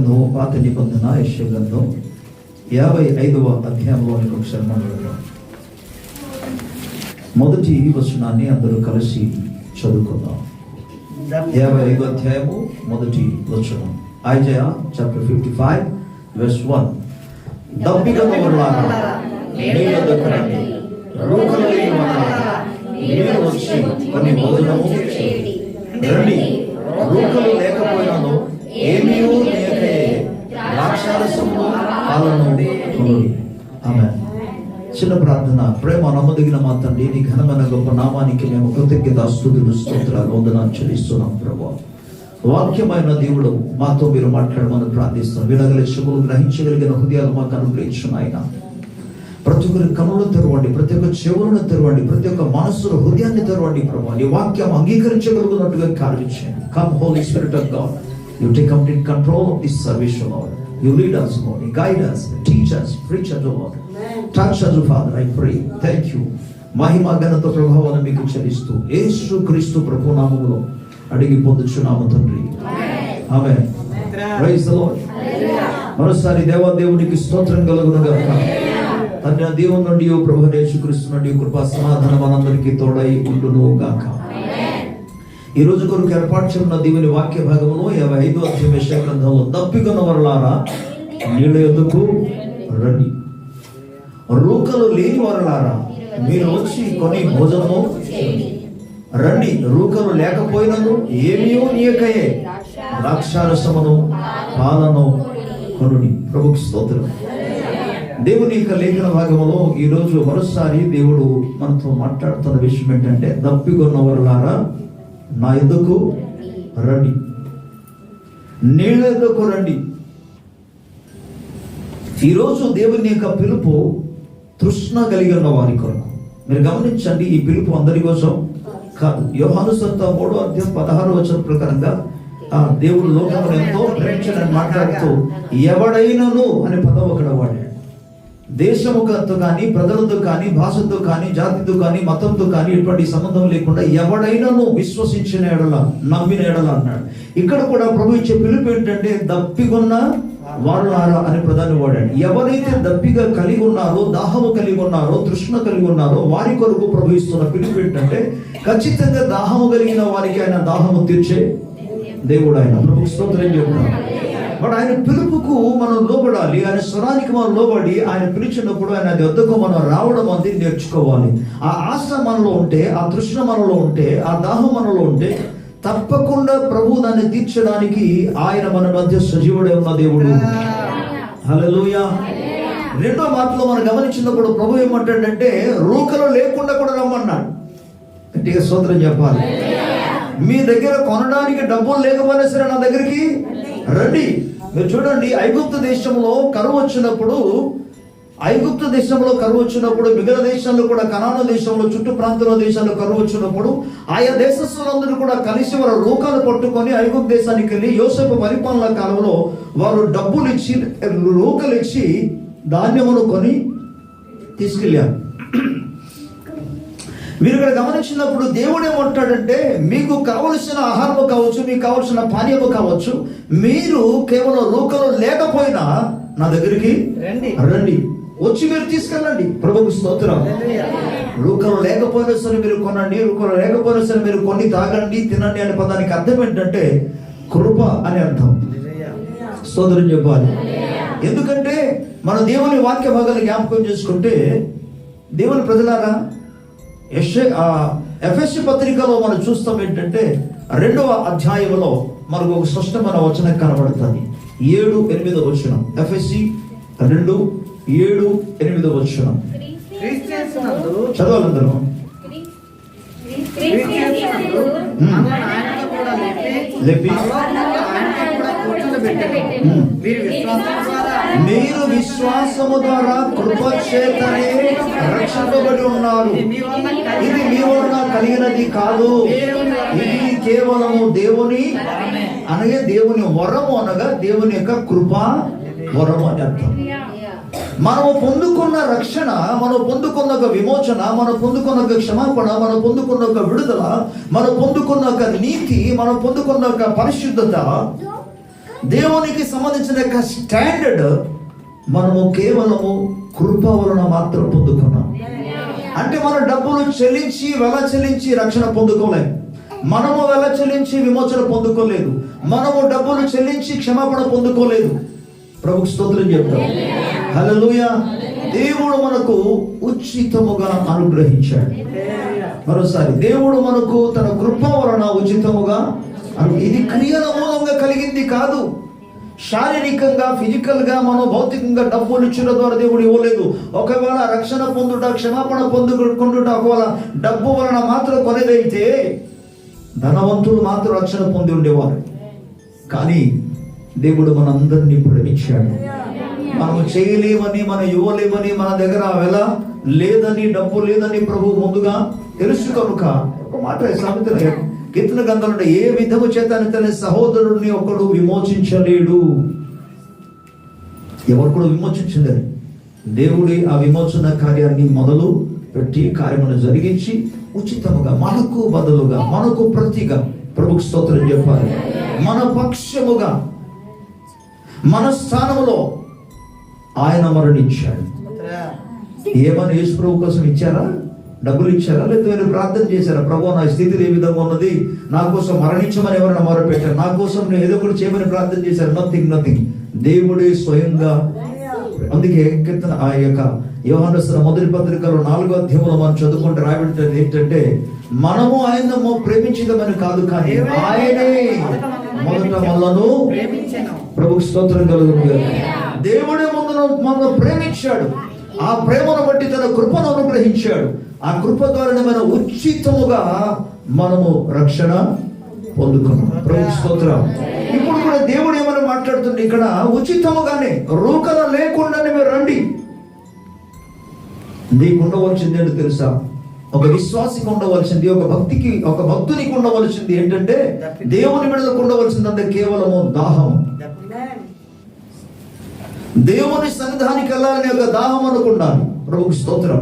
గ్రంథం పాత నిబంధన యెషయా గ్రంథం 55వ అధ్యాయంలోని ఒకసారి మనం మొదటి వచనాన్ని అందరూ కలిసి చదువుకుందాం. 55వ అధ్యాయము మొదటి వచనం. Isaiah chapter 55 verse 1. దప్పిగొన్నవారులారా నీ యొద్దకు రండి, రూకలు లేనివారులారా మీరు వచ్చి కొన్ని భోజనము చేయండి. రండి, రూకలు లేకపోయినను ఏమీ లేకే ద్రాక్షారసము పాలను కొనుడి. ఆమేన్. చిన్న ప్రార్థన. ప్రేమ నమ్మదగిన మా తండ్రి, నీ ఘనమైన గొప్ప నామానికి మేము కృతజ్ఞత స్తుతులు స్తోత్రాలు వందనాలు చెల్లిస్తున్నాం ప్రభువా. వాక్యమైన దేవుడు మాతో మీరు మాట్లాడమని ప్రార్థిస్తున్నాం. వినగల చెవులు, గ్రహించగలిగిన హృదయాలు మాకు అనుగ్రహించు నాయన. ప్రతి ఒక్కరి కనులను తెరవండి, ప్రతి ఒక్క చెవులను తెరవండి, ప్రతి ఒక్క మనస్సును హృదయాన్ని తెరవండి ప్రభువా. నీ వాక్యం అంగీకరించగలుగుతున్నట్టుగా కార్యం చేయండి. Come Holy Spirit of God, you take complete control of this service Lord. You lead us, Lord. You guide us, teach us, preach us, Lord. Touch us, Father, I pray. Thank you. మహిమ ఘనత ప్రభావాలను మీకు చెల్లిస్తూ యేసు క్రీస్తు ప్రభు నామములో అడిగి పొందుచున్నాము తండ్రి. ఆమేన్. Praise the Lord. మరోసారి దేవునికి స్తోత్రం కలుగును గాక. తండ్రి దేవుని నుండి ప్రభు యేసు క్రీస్తు నుండి కృపా సమాధానం మనందరికీ తోడై ఉండును గాక. ఈ రోజు కొరకు ఏర్పాటు చేసిన దేవుని వాక్య భాగములో 55వ అధ్యాయం యెషయా గ్రంథంలో దప్పిగొన్నవారులారా నీళ్ళ యొద్దకు రండి, రూకలు లేని వారులారా మీరు వచ్చి కొని భోజనము చేయండి. రండి, రూకలు లేకపోయినను ఏమీ నీయకయే ద్రాక్షారసమును పాలను కొనుడి. ప్రభుకి స్తోత్రం. దేవుని యొక్క లేఖన భాగంలో ఈరోజు మరోసారి దేవుడు మనతో మాట్లాడుతున్న విషయం ఏంటంటే, దప్పిగొన్నవారులారా నా యొద్దకు రండి, నీళ్ళ యొద్దకు రండి. ఈరోజు దేవుని యొక్క పిలుపు తృష్ణ కలిగి ఉన్న వారి కొరకు. మీరు గమనించండి, ఈ పిలుపు అందరి కోసం కాదు. యోహాను సువార్త 3వ అధ్యాయం 16వ వచనం ప్రకారంగా దేవుడు లోకమును ఎంతో ప్రేమించాడని మాట్లాడుతూ ఎవడైనను అనే పదం అక్కడ వాడాడు. దేశముఖతో కానీ, ప్రజలతో కానీ, భాషతో కానీ, జాతితో కానీ, మతంతో కానీ ఎటువంటి సంబంధం లేకుండా ఎవడైనాను విశ్వసించిన ఎడల, నమ్మిన ఎడల అన్నాడు. ఇక్కడ కూడా ప్రభు ఇచ్చే పిలుపు ఏంటంటే దప్పిగొన్న వారులారా అనే పదాన్ని వాడాడు. ఎవరైతే దప్పిగా కలిగి ఉన్నారో, దాహము కలిగి ఉన్నారో, తృష్ణ కలిగి ఉన్నారో వారి కొరకు ప్రభు ఇస్తున్న పిలుపు ఏంటంటే, ఖచ్చితంగా దాహము కలిగిన వారికి ఆయన దాహము తీర్చే దేవుడు ఆయన. ప్రభు స్తోత్రం చెప్తున్నాడు. బట్ ఆయన పిలుపుకు మనం లోబడాలి. ఆయన స్వరానికి మనం లోబడి ఆయన పిలిచినప్పుడు ఆయన వద్దకు మనం రావడం అనేది నేర్చుకోవాలి. ఆ ఆశ మనలో ఉంటే, ఆ తృష్ణ మనలో ఉంటే, ఆ దాహం మనలో ఉంటే తప్పకుండా ప్రభు దాన్ని తీర్చడానికి ఆయన మన మధ్య సజీవుడే ఉన్న దేవుడు. హల్లెలూయా. రెండో మాటలో మనం గమనించినప్పుడు ప్రభు ఏమంటాడంటే, రూకలు లేకుండా కూడా రమ్మన్నాడు. గట్టిగా స్తోత్రం చెప్పాలి. మీ దగ్గర కొనడానికి డబ్బులు లేకపోయినా సరే నా దగ్గరికి రండి. మీరు చూడండి, ఐగుప్తు దేశంలో కరువు వచ్చినప్పుడు మిగిలిన దేశంలో కూడా, కనాను దేశంలో, చుట్టూ ప్రాంతంలో దేశాల్లో కరువు వచ్చినప్పుడు ఆయా దేశస్తులందరూ కూడా కలిసి వారు రూకాలు పట్టుకొని ఐగుప్తు దేశానికి వెళ్ళి యోసేపు పరిపాలన కాలంలో వారు డబ్బులు ఇచ్చి, రూకలు ఇచ్చి ధాన్యమును కొని తీసుకెళ్ళారు. మీరు ఇక్కడ గమనించినప్పుడు దేవుడు ఏమంటాడంటే, మీకు కావలసిన ఆహారము కావచ్చు, మీకు కావలసిన పానీయము కావచ్చు, మీరు కేవలం రూకలు లేకపోయినా నా దగ్గరికి రండి, వచ్చి మీరు తీసుకెళ్ళండి. ప్రభుకు స్తోత్రం. రూకలు లేకపోయినా సరే మీరు కొనండి, రూకలు లేకపోయినా సరే మీరు కొన్ని తాగండి, తినండి అనే పదానికి అర్థం ఏంటంటే కృప అనే అర్థం. స్తోత్రం చెప్పాలి. ఎందుకంటే మన దేవుని వాక్య భాగాలు జ్ఞాపకం చేసుకుంటే, దేవుని ప్రజలారా, ఎఫెసీ పత్రికలో మనం చూస్తాం ఏంటంటే 2వ అధ్యాయంలో మనకు ఒక స్పష్టమైన వచనం కనబడుతుంది. 7-8 వచనం. ఎఫెసీ 2:7-8 వచనం చదవాలందరూ. మీరు విశ్వాసము ద్వారా కృప చేతనే రక్షింపబడి ఉన్నారు. ఇది మీ వలన కలిగినది కాదు, ఇది కేవలము దేవుని అనగా దేవుని వరము, అనగా దేవుని యొక్క కృప వరము అని అర్థం. మనము పొందుకున్న రక్షణ, మనం పొందుకున్న ఒక విమోచన, మనం పొందుకున్న ఒక క్షమాపణ, మనం పొందుకున్న ఒక విడుదల, మనం పొందుకున్న ఒక నీతి, మనం పొందుకున్న ఒక పరిశుద్ధత దేవునికి సంబంధించిన యొక్క స్టాండర్డ్ మనము కేవలము కృప వలన మాత్రం పొందుకున్నాం. అంటే మనం డబ్బులు చెల్లించి వెల చెల్లించి రక్షణ పొందుకోలేము. మనము వెల చెల్లించి విమోచన పొందుకోలేదు. మనము డబ్బులు చెల్లించి క్షమాపణ పొందుకోలేదు. ప్రభుకు స్తోత్రం చెప్తాం. హల్లెలూయా. దేవుడు మనకు ఉచితముగా అనుగ్రహించాడు. మరోసారి దేవుడు మనకు తన కృప వలన ఉచితముగా, ఇది క్రియల మూలంగా కలిగింది కాదు. శారీరకంగా ఫిజికల్ గా మనం భౌతికంగా డబ్బులు ఇచ్చిన ద్వారా దేవుడు ఇవ్వలేదు. ఒకవేళ రక్షణ పొందుట, క్షమాపణ పొందుకుంటుట ఒకవేళ డబ్బు వలన మాత్రం కొనేదైతే ధనవంతులు మాత్రం రక్షణ పొంది ఉండేవారు. కానీ దేవుడు మనందరినీ ప్రేమించాడు. మనం చేయలేమని, మనం ఇవ్వలేమని, మన దగ్గర వెల లేదని, డబ్బు లేదని ప్రభు ముందుగా తెలుసు కనుక ఒక మాట సామెతలో కీర్తన గ్రంథంలో, ఏ విధము చేత తన సహోదరుడిని ఒకడు విమోచించలేడు. ఎవరు కూడా విమోచించలేరు. దేవుడి ఆ విమోచన కార్యాన్ని మొదలు పెట్టి కార్యమును జరిగించి ఉచితముగా మనకు బదులుగా, మనకు ప్రతిగా ప్రభుకు స్తోత్రం చెప్పాలి. మన పక్షముగా, మన స్థానంలో ఆయన మరణించాడు. ఏమని యేసు ప్రభు కోసం ఇచ్చారా? డబ్బులు ఇచ్చారా? లేదా మీరు ప్రార్థన చేశారా? ప్రభు నా స్థితి ఏ విధంగా ఉన్నది, నా కోసం మరణించమని ఎవరైనా మొరపెట్టారు? నా కోసం నేను ఏదో ఒకటి చేయమని ప్రార్థన చేశారు? నథింగ్. దేవుడే స్వయంగా. అందుకే కీర్తన ఆ యొక్క యోహాను రాసిన మొదటి పత్రికలో 4వ అధ్యాయంలో మనం చదువుకుంటే రాయబడింది ఏంటంటే, మనము ఆయనను ప్రేమించదమని కాదు, కానీ ఆయనే మొదట మనలను ప్రభుకు స్తోత్రం కలుగును. దేవుడే ముందు మనల్ని ప్రేమించాడు. ఆ ప్రేమను బట్టి తన కృపను అనుగ్రహించాడు. ఆ కృప ద్వారా మనం ఉచితముగా మనము రక్షణ పొందుకున్నాం. ప్రభుకు స్తోత్రం. ఇప్పుడు కూడా దేవుడు ఏమైనా మాట్లాడుతుంది ఇక్కడ, ఉచితముగానే, రూకల లేకుండానే మీరు రండి. నీకు ఉండవలసింది ఏంటో తెలుసా? ఒక విశ్వాసికి ఉండవలసింది, ఒక భక్తునికి ఉండవలసింది ఏంటంటే, దేవుని బిడ్డలకు ఉండవలసిందంటే కేవలము దాహం. దేవుని సన్నిధానికి వెళ్ళాలని ఒక దాహం అనుకున్నాను. ప్రభుకు స్తోత్రం.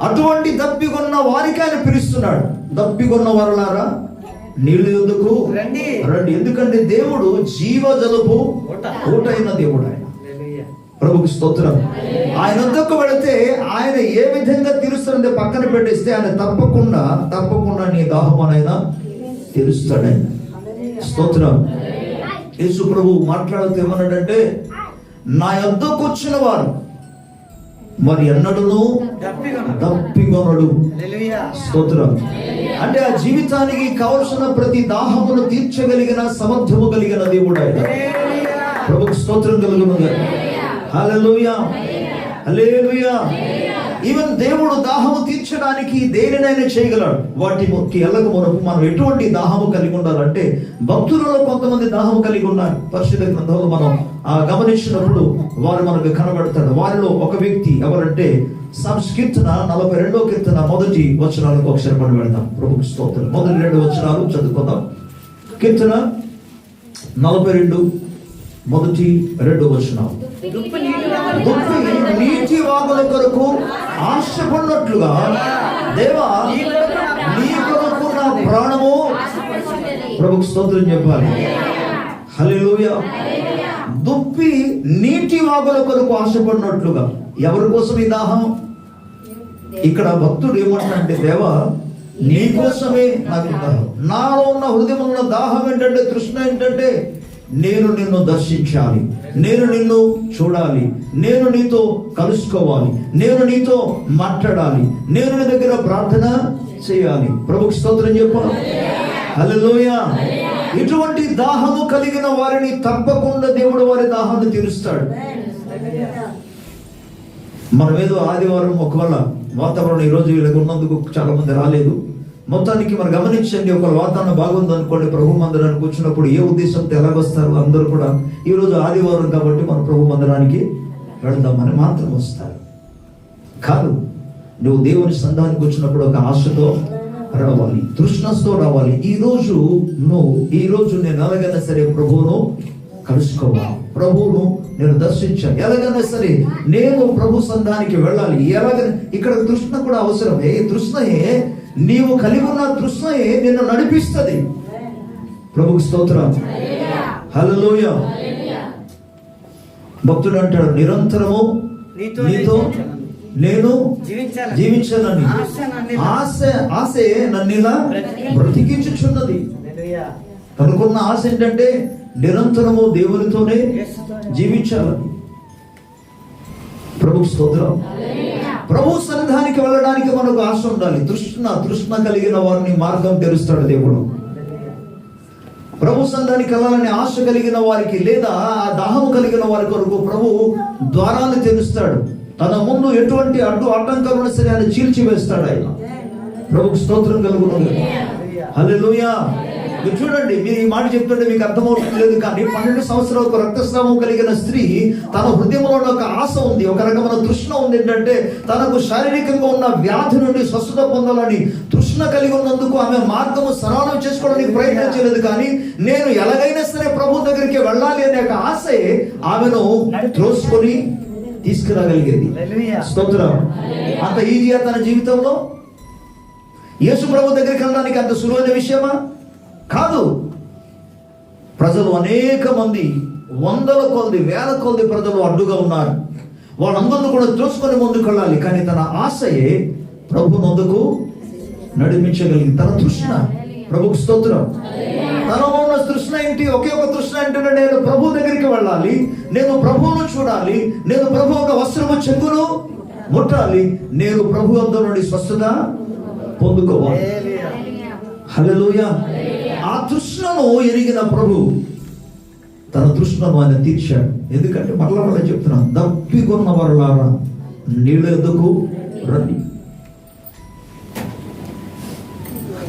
అటువంటి దప్పిగొన్న వారికి ఆయన పిలుస్తున్నాడు. దప్పిగొన్న వారులారా నీళ్ళు ఎందుకు రండి. ఎందుకంటే దేవుడు జీవ జలుపు ఊటైన దేవుడు ఆయన. ప్రభుకు స్తోత్రం. ఆయన వద్దకు వెళితే ఆయన ఏ విధంగా తీరుస్తాడంటే పక్కన పెట్టేస్తే ఆయన తప్పకుండా నీ దాహం ఆయన తీరుస్తాడు. ఆయన స్తోత్రం. యేసు ప్రభు మాట్లాడుతూ ఏమన్నాడంటే, నా యొద్దకు వచ్చిన వారు మరి ఎన్నడూను దప్పిగొనడు. స్తోత్రం. అంటే ఆ జీవితానికి కావలసిన ప్రతి దాహమును తీర్చగలిగిన సమర్థము కలిగిన దేవుడు ఆయన. ప్రభుకు స్తోత్రం కలుగును. హల్లెలూయా, హల్లెలూయా. ఈవెన్ దేవుడు దాహము తీర్చడానికి దేనినైనా చేయగలడు. వాటికి ఎల్లక మునుపు మనం ఎటువంటి దాహము కలిగి ఉండాలంటే, భక్తులలో కొంతమంది దాహము కలిగి ఉన్నారు. పరిశుద్ధ గ్రంథంలో మనం గమనించినప్పుడు వారు మనకు కనబడతాడు. వారిలో ఒక వ్యక్తి ఎవరంటే, కీర్తన 42వ కీర్తన మొదటి వచనాలకు ఒకసారి పని పెడతాం. ప్రభుకు స్తోత్రం. మొదటి 2 వచనాలు చదువుకుందాం. కీర్తన 42 మొదటి 2 వచనాలు. దుప్పి నీటి వాగుల కొరకు ఆశపడినట్లుగా దేవా నీ కొరకు నా ప్రాణము. ప్రభుకు స్తోత్రం చెప్పాలి. హల్లెలూయా. దుప్పి నీటి వాగుల కొరకు ఆశపడినట్లుగా. ఎవరి కోసం ఈ దాహం? ఇక్కడ భక్తుడు ఏమంటాడంటే, దేవా నీ కోసమే నాకు దాహం. నాలో ఉన్న హృదయంలో దాహం ఏంటంటే, తృష్ణ ఏంటంటే, నేను నిన్ను దర్శించాలి, నేను నిన్ను చూడాలి, నేను నీతో కలుసుకోవాలి, నేను నీతో మాట్లాడాలి, నేను నీ దగ్గర ప్రార్థన చేయాలి. ప్రభుకు స్తోత్రం చెప్పాలి. హల్లెలూయా. ఇటువంటి దాహము కలిగిన వారిని తప్పకుండా దేవుడు వారి దాహాన్ని తీరుస్తాడు. మనం ఏదో ఆదివారం ఒకవేళ వాతావరణం ఈరోజు వీళ్ళకి ఉన్నందుకు చాలా మంది రాలేదు. మొత్తానికి మనం గమనించండి, ఒక వాతావరణం బాగుంది అనుకోండి, ప్రభు మందిరానికి వచ్చినప్పుడు ఏ ఉద్దేశంతో ఎలాగొస్తారు? అందరూ కూడా ఈరోజు ఆదివారం కాబట్టి మన ప్రభు మందిరానికి వెళదామని మాత్రం వస్తారు. కాదు, నువ్వు దేవుని సంఘానికి వచ్చినప్పుడు ఒక ఆశతో రావాలి, తృష్ణతో రావాలి. ఈ రోజు నేను ఎలాగైనా సరే ప్రభువును కలుసుకోవాలి, ప్రభువును నేను దర్శించాలి, ఎలాగైనా సరే నేను ప్రభు సంఘానికి వెళ్ళాలి. ఎలాగైనా ఇక్కడ తృష్ణ కూడా అవసరం. ఏ తృష్ణయే నీవు కలిగి ఉన్న తృష్ణయే నిన్ను నడిపిస్తుంది. ప్రభుకు స్తోత్రం. హల్లెలూయా. భక్తుడు అంటాడు, నిరంతరము నీతో నేను జీవించాలని ఆశే నన్ను ఇలా బ్రతికించుచున్నది. తనకున్న ఆశ ఏంటంటే నిరంతరము దేవునితోనే జీవించాలని. ప్రభు స్తోత్రం. ప్రభు సన్నిధానికి వెళ్ళడానికి మనకు ఆశ ఉండాలి. తృష్ణ కలిగిన వారిని మార్గం తెరుస్తాడు దేవుడు. ప్రభు సన్నిధానికి వెళ్ళాలని ఆశ కలిగిన వారికి, లేదా ఆ దాహము కలిగిన వారి కొరకు ప్రభు ద్వారాలు తెరుస్తాడు. తన ముందు ఎటువంటి అడ్డంకాలను సరే ఆయన చీల్చివేస్తాడు ఆయన. ప్రభుకు స్తోత్రం కలుగును. హల్లెలూయా. మీరు చూడండి, మీరు ఈ మాట చెప్తుంటే మీకు అర్థమవుతుంది లేదు, కానీ 12 సంవత్సరాలకు రక్తస్రావం కలిగిన స్త్రీ తన హృదయంలో ఒక ఆశ ఉంది, ఒక రకమైన తృష్ణ ఉంది. ఏంటంటే తనకు శారీరకంగా ఉన్న వ్యాధి నుండి స్వస్థత పొందాలని తృష్ణ కలిగి ఉన్నందుకు ఆమె మార్గము సరళం చేసుకోవడానికి ప్రయత్నం చేయలేదు, కానీ నేను ఎలాగైనా సరే ప్రభు దగ్గరికి వెళ్ళాలి అనే ఒక ఆశే ఆమెను త్రోసుకొని తీసుకురాగలిగేది. స్తోత్రం. అంత ఈజీగా తన జీవితంలో యేసు ప్రభు దగ్గరికి వెళ్ళడానికి అంత సులువైన విషయమా? కాదు. ప్రజలు అనేక మంది, వందల కొలది, వేల కొలది ప్రజలు అడ్డుగా ఉన్నారు. వాళ్ళందరూ కూడా చూసుకొని ముందుకు వెళ్ళాలి, కానీ తన ఆశయే ప్రభు ముందుకు నడిపించగలిగింది. తన తృష్ణ. ప్రభుకు స్తోత్రం. తనలో ఉన్న తృష్ణ ఏంటి? ఒకే ఒక తృష్ణ ఏంటంటే నేను ప్రభు దగ్గరికి వెళ్ళాలి, నేను ప్రభువును చూడాలి, నేను ప్రభు ఒక వస్త్రము చెంగును ముట్టాలి, నేను ప్రభు వద్ద నుండి స్వస్థత పొందుకోవాలి. హల్లెలూయా. ఆ తృష్ణను ఎరిగిన ప్రభు తన తృష్ణను ఆయన తీర్చాడు. ఎందుకంటే మరలా చెప్తున్నాను, దప్పికొన్న వారులారా నీళ్ళ ఎద్దుకు రండి.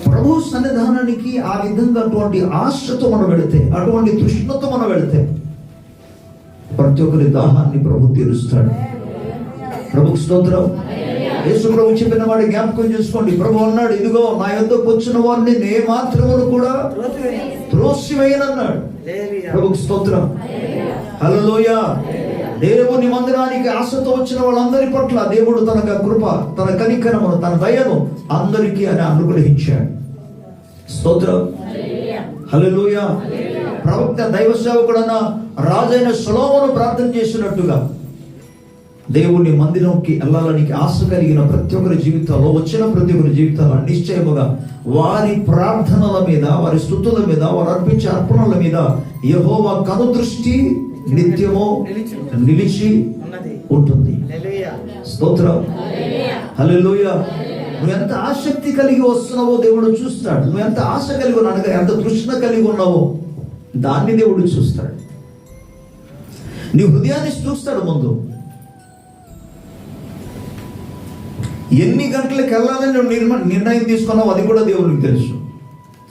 ప్రభు సన్నిధానానికి ఆ విధంగా అటువంటి ఆశతో మనం వెళితే, అటువంటి తృష్ణతో మనం వెళితే ప్రతి ఒక్కరి దాహాన్ని ప్రభు తీరుస్తాడు. ప్రభుకు స్తోత్రం. యేసు ప్రభు చెప్పిన వాడి జ్ఞాపకం చేసుకోండి. ప్రభు అన్నాడు, ఇదిగో నా యొద్దకు వచ్చిన వారిని నే మాత్రమును కూడా త్రోసివేయనన్నాడు. ప్రభుకు స్తోత్రం. హల్లెలూయా. దేవుని మందిరానికి ఆశతో వచ్చిన వాళ్ళందరి పట్ల దేవుడు తన కృప, తన కనికరమును, తన దయను అందరికీ ఆయన అనుగ్రహించాడు. స్తోత్రం. హల్లెలూయా. ప్రవక్త దైవ సేవకుడైన రాజైన సొలొమోను ప్రార్థన చేసినట్టుగా దేవుని మందిరంకి వెళ్ళాలని ఆశ కలిగిన ప్రతి ఒక్కరి జీవితాల్లో, వచ్చిన ప్రతి ఒక్కరి జీవితాల్లో నిశ్చయముగా వారి ప్రార్థనల మీద, వారి స్తుతుల మీద, వారు అర్పించే అర్పణల మీద యెహోవా కనుదృష్టి నిత్యము నిలిచి ఉంటుంది. స్తోత్రం. హల్లెలూయా. నువ్వు ఎంత ఆసక్తి కలిగి వస్తున్నావో దేవుడు చూస్తాడు. నువ్వు ఎంత ఆశ కలిగి ఉన్నావు, ఎంత తృష్ణ కలిగి ఉన్నావో దాన్ని దేవుడు చూస్తాడు. నీ హృదయాన్ని చూస్తాడు. ముందు ఎన్ని గంటలకు వెళ్ళాలని నువ్వు నిర్ణయం తీసుకున్నావు అది కూడా దేవునికి తెలుసు.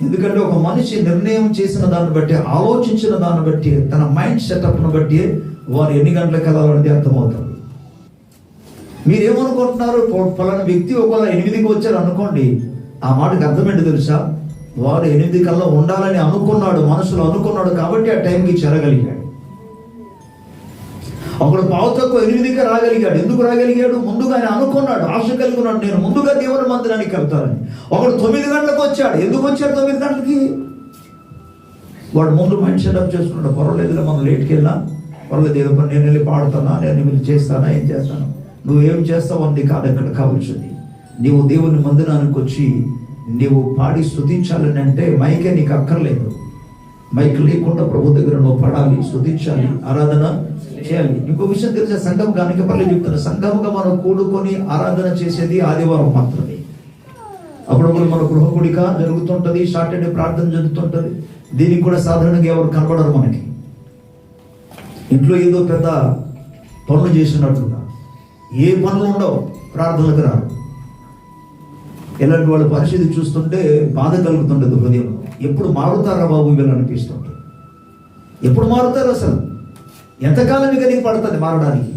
ఎందుకంటే ఒక మనిషి నిర్ణయం చేసిన దాన్ని బట్టి, ఆలోచించిన దాన్ని బట్టి, తన మైండ్ సెటప్ను బట్టి వారు ఎన్ని గంటలకు వెళ్ళాలనేది అర్థమవుతుంది. మీరేమనుకుంటున్నారు? పలానా వ్యక్తి ఒకవేళ 8కి వచ్చారు అనుకోండి, ఆ మాటకు అర్థమేంటి తెలుసా? వారు 8 కల్లా ఉండాలని అనుకున్నాడు, మనసులో అనుకున్నాడు, కాబట్టి ఆ టైంకి చేరగలిగాడు. ఒకడు 8:15కి రాగలిగాడు. ఎందుకు రాగలిగాడు? ముందుగా ఆయన అనుకున్నాడు, ఆశ కలిగి ఉన్నాడు, నేను ముందుగా దేవుని మందిరానికి వెళ్తానని. ఒకడు 9 గంటలకు వచ్చాడు. ఎందుకు వచ్చాడు 9 గంటలకి? వాడు ముందు మైండ్ సెటప్ చేసుకున్నాడు, పర్వాలేదులే మనం లేట్కి వెళ్ళా, పర్వాలేదు, ఏదో పని నేను వెళ్ళి పాడుతానా, నేను వెళ్ళి చేస్తానా, ఏం చేస్తాను, నువ్వేం చేస్తావు అంది కాదు ఎక్కడ కావాల్సింది. నీవు దేవుని మందిరానికి వచ్చి నీవు పాడి స్తుతించాలని అంటే మైకే నీకు అక్కర్లేదు. మైక్ లేకుండా ప్రభు దగ్గర నువ్వు పడాలి, స్తుతించాలి, ఆరాధన చేయాలి. ఇంకో విషయం తెలిసే, సంఘం కానికపల్లి చెప్తున్నా, సంఘముగా మనం కూడుకొని ఆరాధన చేసేది ఆదివారం మాత్రమే. అప్పుడప్పుడు మన గృహ కూడిక జరుగుతుంటది, సాటర్డే ప్రార్థన జరుగుతుంటది. దీనికి కూడా సాధారణంగా ఎవరు కనబడరు మనకి. ఇంట్లో ఏదో పెద్ద పనులు చేసినట్లుగా ఏ పనులు ఉండవు, ప్రార్థనలకు రారు. ఇలాంటి వాళ్ళ పరిస్థితి చూస్తుంటే బాధ కలుగుతుంటది హృదయం. ఎప్పుడు మారుతారా బాబు వీళ్ళు అనిపిస్తుంటారు. ఎప్పుడు మారుతారు? అసలు ఎంతకాలం ఇక నీకు పడుతుంది మారడానికి?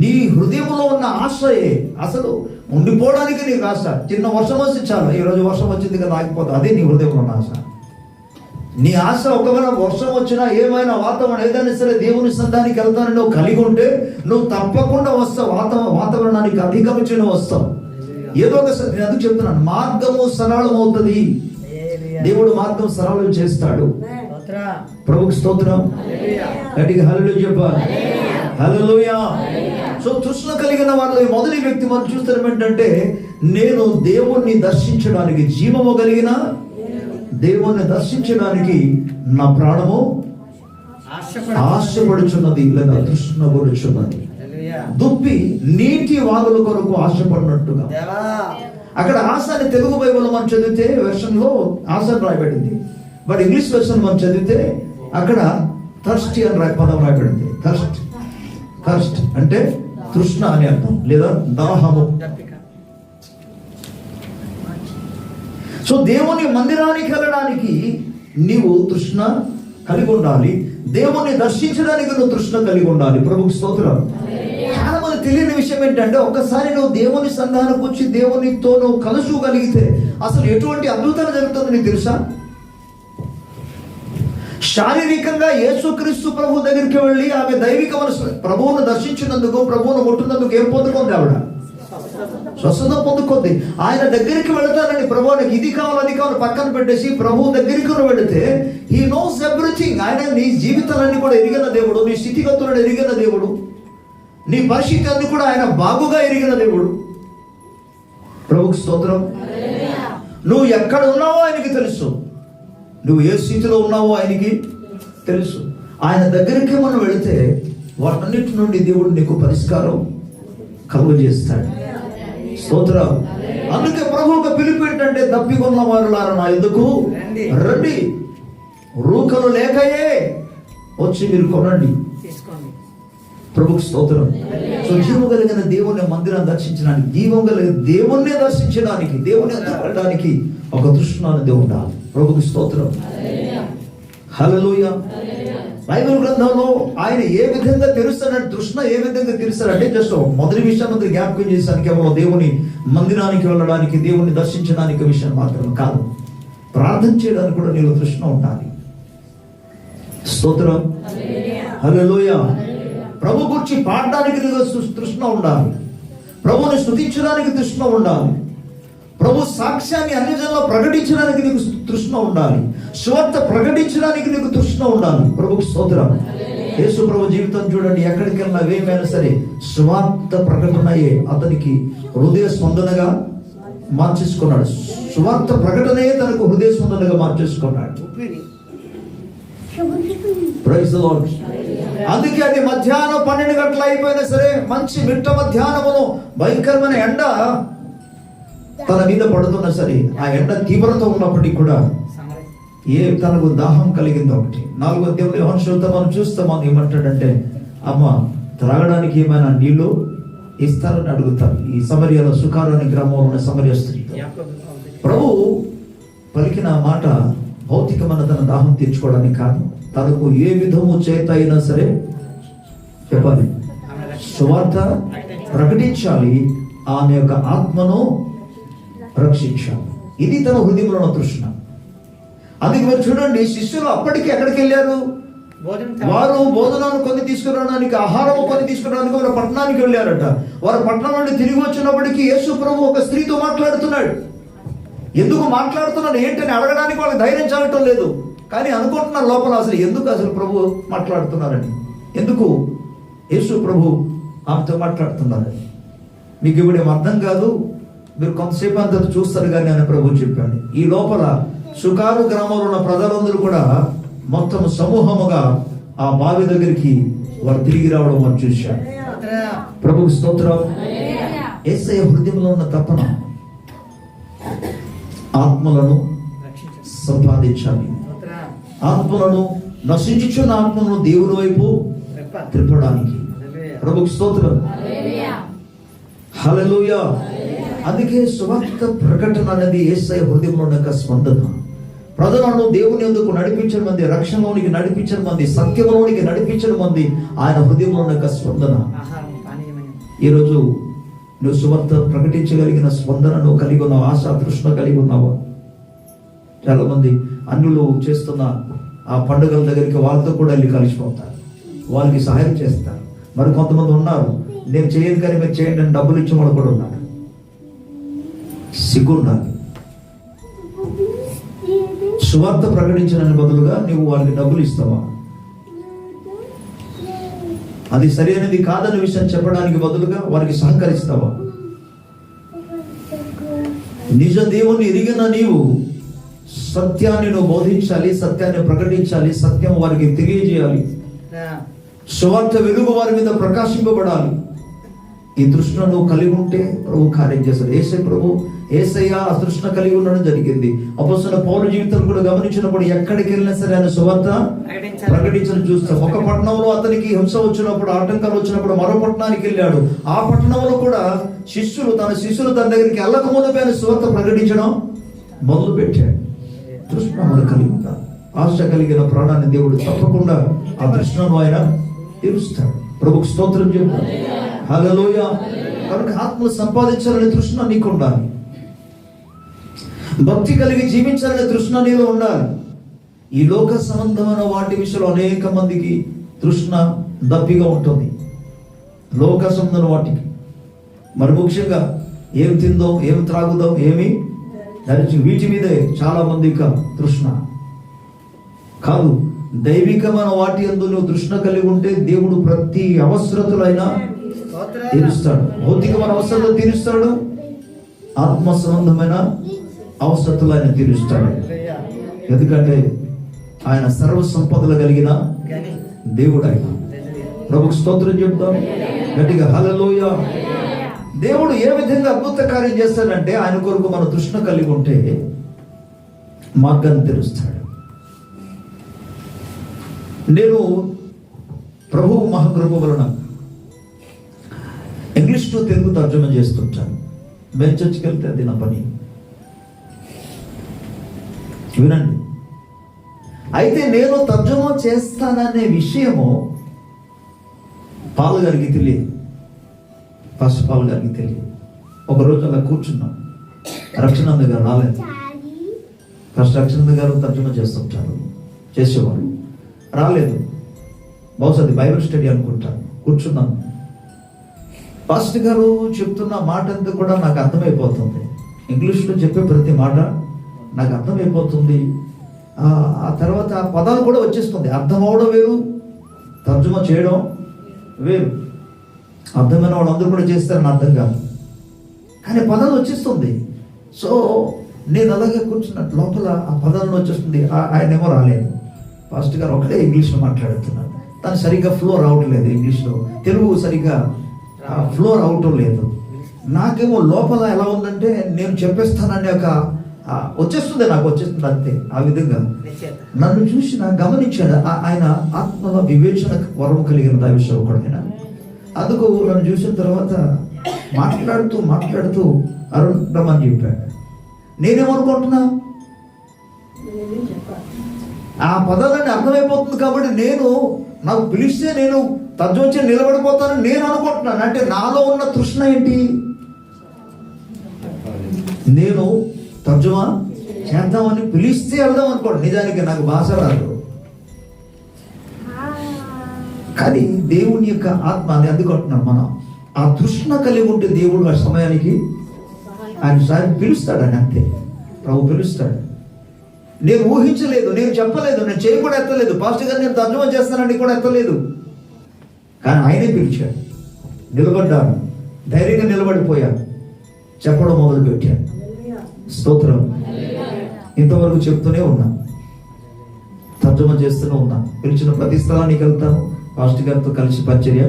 నీ హృదయంలో ఉన్న ఆశయే అసలు ఉండిపోవడానికి నీకు ఆశ. చిన్న వర్షం వచ్చి చాలు, ఈరోజు వర్షం వచ్చింది కదా ఆగిపోతుంది, అదే నీ హృదయంలో ఉన్న ఆశ. నీ ఆశ ఒకవేళ వర్షం వచ్చినా, ఏమైనా వాతావరణం ఏదైనా సరే దేవుని సంధానికి వెళ్తానని నువ్వు కలిగి ఉంటే నువ్వు తప్పకుండా వస్తావు. వాతావరణానికి అధిగమించి నువ్వు వస్తావు. ఏదో ఒకసారి నేను అందుకు చెప్తున్నాను, మార్గము సరళం అవుతుంది. దేవుడు మార్గం సరళం చేస్తాడు. ప్రభుకి స్తోత్రం. గట్టిగా హల్లెలూయా చెప్పాలి. హల్లెలూయా. సో తృష్ణ కలిగిన వాళ్ళు మొదటి వ్యక్తి మనం చూస్తాం ఏంటంటే, నేను దేవుణ్ణి దర్శించడానికి, జీవము కలిగిన దేవుణ్ణి దర్శించడానికి నా ప్రాణము ఆశపడుచున్నది లేదా తృష్ణపడుచున్నది. దుప్పి నీటి వాగుల కొరకు ఆశపడినట్టుగా. అక్కడ ఆశ అని తెలుగు బైబిల్ మనం చదివితే వెర్షన్ లో ఆశ రాయబడింది. బట్ ఇంగ్లీష్ వెర్షన్ మనం చదివితే అక్కడ థర్స్టీ అని పదం రాయబడింది. థర్స్ట్ అంటే తృష్ణ అని అర్థం, లేదా దాహము. సో దేవుని మందిరానికి వెళ్ళడానికి నీవు తృష్ణ కలిగి ఉండాలి. దేవుణ్ణి దర్శించడానికి నువ్వు తృష్ణ కలిగి ఉండాలి. ప్రభుకి స్తోత్రం. చాలా మంది తెలియని విషయం ఏంటంటే, ఒక్కసారి నువ్వు దేవుని సన్నిధానికి వచ్చి దేవునితో నువ్వు కలుసుకోగలిగితే అసలు ఎటువంటి అద్భుతాలు జరుగుతుందో నీకు తెలుసా? శారీరకంగా యేసుక్రీస్తు ప్రభు దగ్గరికి వెళ్ళి ఆమె దైవిక మనసు ప్రభువును దర్శించినందుకు, ప్రభువును ముట్టినందుకు ఏం పొందుకుంది? ఆవిడ స్వస్థత పొందుకుంది. ఆయన దగ్గరికి వెళతానని, ప్రభు నాకు ఇది కావాలి అది కావాలి పక్కన పెట్టేసి ప్రభు దగ్గరికి వెళితే హీ నోస్ ఎవ్రీథింగ్. ఆయన నీ జీవితాలన్నీ కూడా ఎరిగిన దేవుడు, నీ స్థితిగతులను ఎరిగిన దేవుడు, నీ పరిస్థితులన్నీ కూడా ఆయన బాగుగా ఎరిగిన దేవుడు. ప్రభుకి స్తోత్రం. నువ్వు ఎక్కడ ఉన్నావో ఆయనకి తెలుసు, నువ్వు ఏ స్థితిలో ఉన్నావో ఆయనకి తెలుసు. ఆయన దగ్గరికి మనం వెళితే వాటన్నిటి నుండి దేవుడు నీకు పరిష్కారం కలుగజేస్తాడు. స్తోత్రం. అందుకే ప్రభు ఒక పిలుపు ఏంటంటే, దప్పికొన్న వారులారా నా ఎందుకు రండి, రూకలు లేకయే వచ్చి మీరు కొనండి. ప్రభుకి స్తోత్రం. సో జీవం కలిగిన దేవుని మందిరాన్ని దర్శించడానికి, జీవం కలిగిన దేవుణ్ణి దర్శించడానికి, దేవుని వెళ్ళడానికి ఒక తృష్ణ అనేది ఉండాలి. ప్రభుకి స్తోత్రం. హల్లెలూయా. బైబిల్ గ్రంథంలో ఆయన ఏ విధంగా తెరుస్తాడంటే, తృష్ణ ఏ విధంగా తెరుస్తాడంటే, జస్ట్ మొదటి విషయాన్ని జ్ఞాపకం చేశాను. కేవలం దేవుని మందిరానికి వెళ్ళడానికి, దేవుని దర్శించడానికి విషయం మాత్రం కాదు, ప్రార్థన చేయడానికి కూడా నీలో తృష్ణ ఉండాలి. స్తోత్రం. హల్లెలూయా. ప్రభు గురించి పాడడానికి నీలో తృష్ణ ఉండాలి. ప్రభుని స్తుతించడానికి తృష్ణ ఉండాలి. ప్రభు సాక్ష్యాన్ని అన్ని జనాల్లో ప్రకటించడానికి నీకు తృష్ణ ఉండాలి. సువార్త ప్రకటించడానికి నీకు తృష్ణ ఉండాలి. ప్రభుకు స్తోత్రం. యేసు ప్రభు జీవితం చూడండి, ఎక్కడికి వెళ్ళినా ఏమైనా సరే సువార్త ప్రకటనయే అతనికి హృదయ స్పందనగా మార్చేసుకున్నాడు. సువార్త ప్రకటనయే తనకు హృదయ స్పందనగా మార్చేసుకున్నాడు. Praise the Lord. అందుకే అది మధ్యాహ్నం 12 గంటలు అయిపోయినా సరే, మంచి మిట్ట మధ్యాహ్నమును భయంకరమైన ఎండ తన మీద పడుతున్నా సరే, ఆ ఎండ తీవ్రత ఉన్నప్పటికీ కూడా తనకు దాహం కలిగింది. ఒకటి 4వ అధ్యాయంలో యోహాను సువార్త మనం చూస్తాం. ఏమంటాడంటే, అమ్మ త్రాగడానికి ఏమైనా నీళ్లు ఇస్తారని అడుగుతారు. ఈ సమరియలో సుకారు అనే గ్రామంలో ఉన్న సమరయ స్త్రీ. ప్రభు పలికిన మాట భౌతికమైన తన దాహం తీర్చుకోవడానికి కాదు, తనకు ఏ విధము చేత అయినా సరే చెప్పాలి, సువార్త ప్రకటించాలి, ఆమె యొక్క ఆత్మను రక్షించాలి. ఇది తన హృదయంలో ఉన్న తృష్ణ. అందుకే మీరు చూడండి, శిష్యులు అప్పటికి ఎక్కడికి వెళ్ళారు? వారు భోజనాన్ని కొన్ని తీసుకురావడానికి, ఆహారము కొన్ని తీసుకురావడానికి వారు పట్టణానికి వెళ్ళారట. వారు పట్టణం నుండి తిరిగి వచ్చినప్పటికీ యేసు ప్రభు ఒక స్త్రీతో మాట్లాడుతున్నాడు. ఎందుకు మాట్లాడుతున్నాడు ఏంటని అడగడానికి వాళ్ళకి ధైర్యం చాలటం లేదు. కానీ అనుకుంటున్నారు లోపల, అసలు ప్రభు మాట్లాడుతున్నారని. ఎందుకు యేసు ప్రభు ఆమెతో మాట్లాడుతున్నారని మీకు ఇప్పుడేం అర్థం కాదు. మీరు కొంతసేపు అంతా చూస్తారు కానీ అని ప్రభు చెప్పాడు. ఈ లోపల సుకారు గ్రామంలో ఉన్న ప్రజలందరూ కూడా మొత్తం సమూహముగా ఆ బావి దగ్గరికి వారు తిరిగి రావడం మనం చూశారు. ప్రభుకు స్తోత్రం. యేసయ్య హృదయంలో ఉన్న తపన ఆత్మలను సంపాదించాలి, ఆత్మలను నశించుచున్న ఆత్మలను దేవుని వైపు తిప్పడానికి. ప్రభుకు స్తోత్రం. హల్లెలూయా. అందుకే సువార్త ప్రకటన అనేది యేసయ్య హృదయంలో ఉన్న స్పందన. ప్రజలను దేవుని యందుకు నడిపించిన మంది, రక్షణలోనికి నడిపించిన మంది, సత్యంలోనికి నడిపించిన మంది ఆయన హృదయంలో ఉన్న స్పందన. ఈరోజు నువ్వు సువార్త ప్రకటించగలిగిన స్పందన నువ్వు కలిగి ఉన్నావు, ఆశ తృష్ణ కలిగి ఉన్నావా? చాలా మంది అన్యులు చేస్తున్న ఆ పండుగల దగ్గరికి వాళ్ళతో కూడా వెళ్ళి కలిసిపోతారు, వాళ్ళకి సహాయం చేస్తారు. మరి కొంతమంది ఉన్నారు, నేను చేయను కానీ మీరు చేయండి అని డబ్బులు ఇచ్చిన వాళ్ళు కూడా ఉన్నారు. సిగ్గుండాలి. సువార్త ప్రకటించడానికి బదులుగా నీవు వారికి డబ్బులు ఇస్తావా? అది సరైనది కాదన్న విషయం చెప్పడానికి బదులుగా వారికి సహకరిస్తావా? నిజ దేవుణ్ణి ఎరిగిన నీవు సత్యాన్ని నువ్వు బోధించాలి, సత్యాన్ని ప్రకటించాలి, సత్యం వారికి తెలియజేయాలి. సువార్త వెలుగు వారి మీద ప్రకాశింపబడాలి. ఈ తృష్ణ నువ్వు కలిగి ఉంటే ప్రభు కార్యం చేస్తాడు. యేసయ్య ఆ తృష్ణ కలిగి ఉండడం జరిగింది. అపొస్తలుడైన పౌలు జీవితం కూడా గమనించినప్పుడు ఎక్కడికి వెళ్ళినా సరే ఆయన సువార్త ప్రకటించడం చూస్తాం. ఒక పట్టణంలో అతనికి హింస వచ్చినప్పుడు, ఆటంకాలు వచ్చినప్పుడు మరో పట్టణానికి వెళ్ళాడు. ఆ పట్టణంలో కూడా తన శిష్యులు తన దగ్గరికి వెళ్ళక ముందు ఆయన సువార్త ప్రకటించడం మొదలు పెట్టాడు. తృష్ణ మనం కలిగి ఉంటాం. ఆశ కలిగిన ప్రాణాన్ని దేవుడు తప్పకుండా ఆ తృష్ణను ఆయన తీరుస్తాడు. ప్రభుకు స్తోత్రం చెప్పు. హల్లెలూయా. కనుక ఆత్మను సంపాదించాలనే తృష్ణ నీకు ఉండాలి. భక్తి కలిగి జీవించాలనే తృష్ణ నీలో ఉండాలి. ఈ లోక సంబంధమైన వాటి విషయంలో అనేక మందికి తృష్ణ దప్పిగా ఉంటుంది. లోక సంబంధమైన వాటికి మరి ముఖ్యంగా ఏం తిందో, ఏం త్రాగుదో, ఏమి వీటి మీదే చాలా మందికి తృష్ణ కాదు. దైవికమైన వాటి యందు నువ్వు తృష్ణ కలిగి ఉంటే దేవుడు ప్రతి అవసరతులైనా తీరుస్తాడు. భౌతికమైన అవసరాలు తీరుస్తాడు, ఆత్మ సంబంధమైన అవసరతులు ఆయన తీరుస్తాడు. ఎందుకంటే ఆయన సర్వ సంపదలు కలిగిన దేవుడు. ఆయన ప్రభుకు స్తోత్రం చెప్తాం గట్టిగా హల్లెలూయా. దేవుడు ఏ విధంగా అద్భుత కార్యం చేస్తాడంటే ఆయన కొరకు మన తృష్ణ కలిగి ఉంటే మార్గాన్ని తెరుస్తాడు. నేను ప్రభువు మహాకృప వలన ఇంగ్లీష్ టు తెలుగు తర్జుమా చేస్తుంటాను. మేము చర్చికి వెళ్తే అది నా పని. వినండి. అయితే నేను తర్జుమా చేస్తాననే విషయము పాల్ గారికి తెలియదు. ఫస్ట్ పాల్ గారికి తెలియదు. ఒకరోజు అలా కూర్చున్నాం. రక్షణానంద గారు రాలేదు. ఫస్ట్ రక్షణానంద గారు తర్జుమా చేస్తుంటారు, చేసేవారు. రాలేదు. బహుశా అది బైబిల్ స్టడీ అనుకుంటాను. కూర్చున్నాను. పాస్టర్ గారు చెప్తున్న మాట అంతా కూడా నాకు అర్థమైపోతుంది. ఇంగ్లీష్లో చెప్పే ప్రతి మాట నాకు అర్థమైపోతుంది. ఆ తర్వాత ఆ పదాలు కూడా వచ్చేస్తుంది. అర్థం అవడం వేరు, తర్జుమా చేయడం వేరు. అర్థమైన వాళ్ళందరూ కూడా చేస్తారని అర్థం కాదు, కానీ పదాలు వచ్చేస్తుంది. సో నేను అలాగే కూర్చున్నట్టు లోపల ఆ పదాలను వచ్చేస్తుంది. ఆయన ఏమో రాలేదు. పాస్టర్ గారు ఒకటే ఇంగ్లీష్లో మాట్లాడుతున్నారు. తను సరిగ్గా ఫ్లో రావట్లేదు. ఇంగ్లీష్లో తెలుగు సరిగ్గా ఫ్లో రావటం లేదు. నాకేమో లోపల ఎలా ఉందంటే నేను చెప్పేస్తానని ఒక వచ్చేస్తుంది, నాకు వచ్చేస్తుంది అంతే. ఆ విధంగా నన్ను చూసి నాకు గమనించాడు. ఆయన ఆత్మల వివేచన వరం కలిగిన దైవసేవకుడు ఆయన. అందుకు నన్ను చూసిన తర్వాత మాట్లాడుతూ అరుణ్ రమ్మని చెప్పాడు. నేనేమనుకుంటున్నా, ఆ పదాలన్నీ అర్థమైపోతుంది కాబట్టి నాకు పిలిస్తే నేను తర్జుమా నిలబడిపోతానని నేను అనుకుంటున్నాను. అంటే నాలో ఉన్న తృష్ణ ఏంటి? నేను తర్జుమా చేద్దామని పిలిస్తే వెళ్దాం అనుకోండి. నిజానికి నాకు భాష రాదు, కానీ దేవుని యొక్క ఆత్మ అని అందుకుంటున్నాం. మనం ఆ తృష్ణ కలిగి ఉంటే దేవుడు ఆ సమయానికి ఆయన పిలుస్తాడు. అని అంతే. ప్రభు పిలుస్తాడు. నేను ఊహించలేదు, నేను చెప్పలేదు, నేను చేయి కూడా ఎత్తలేదు. పాస్టర్ గారు నేను తర్జుమా చేస్తానని కూడా ఎత్తలేదు, కానీ ఆయనే పిలిచాడు. నిలబడ్డాను, ధైర్యంగా నిలబడిపోయాను, చెప్పడం మొదలు పెట్టాను. స్తోత్రం. ఇంతవరకు చెప్తూనే ఉన్నాను, తర్జుమా చేస్తూనే ఉన్నాను. పిలిచిన ప్రతి స్థలానికి వెళ్తాను, పాస్టర్ గారితో కలిసి పరిచర్య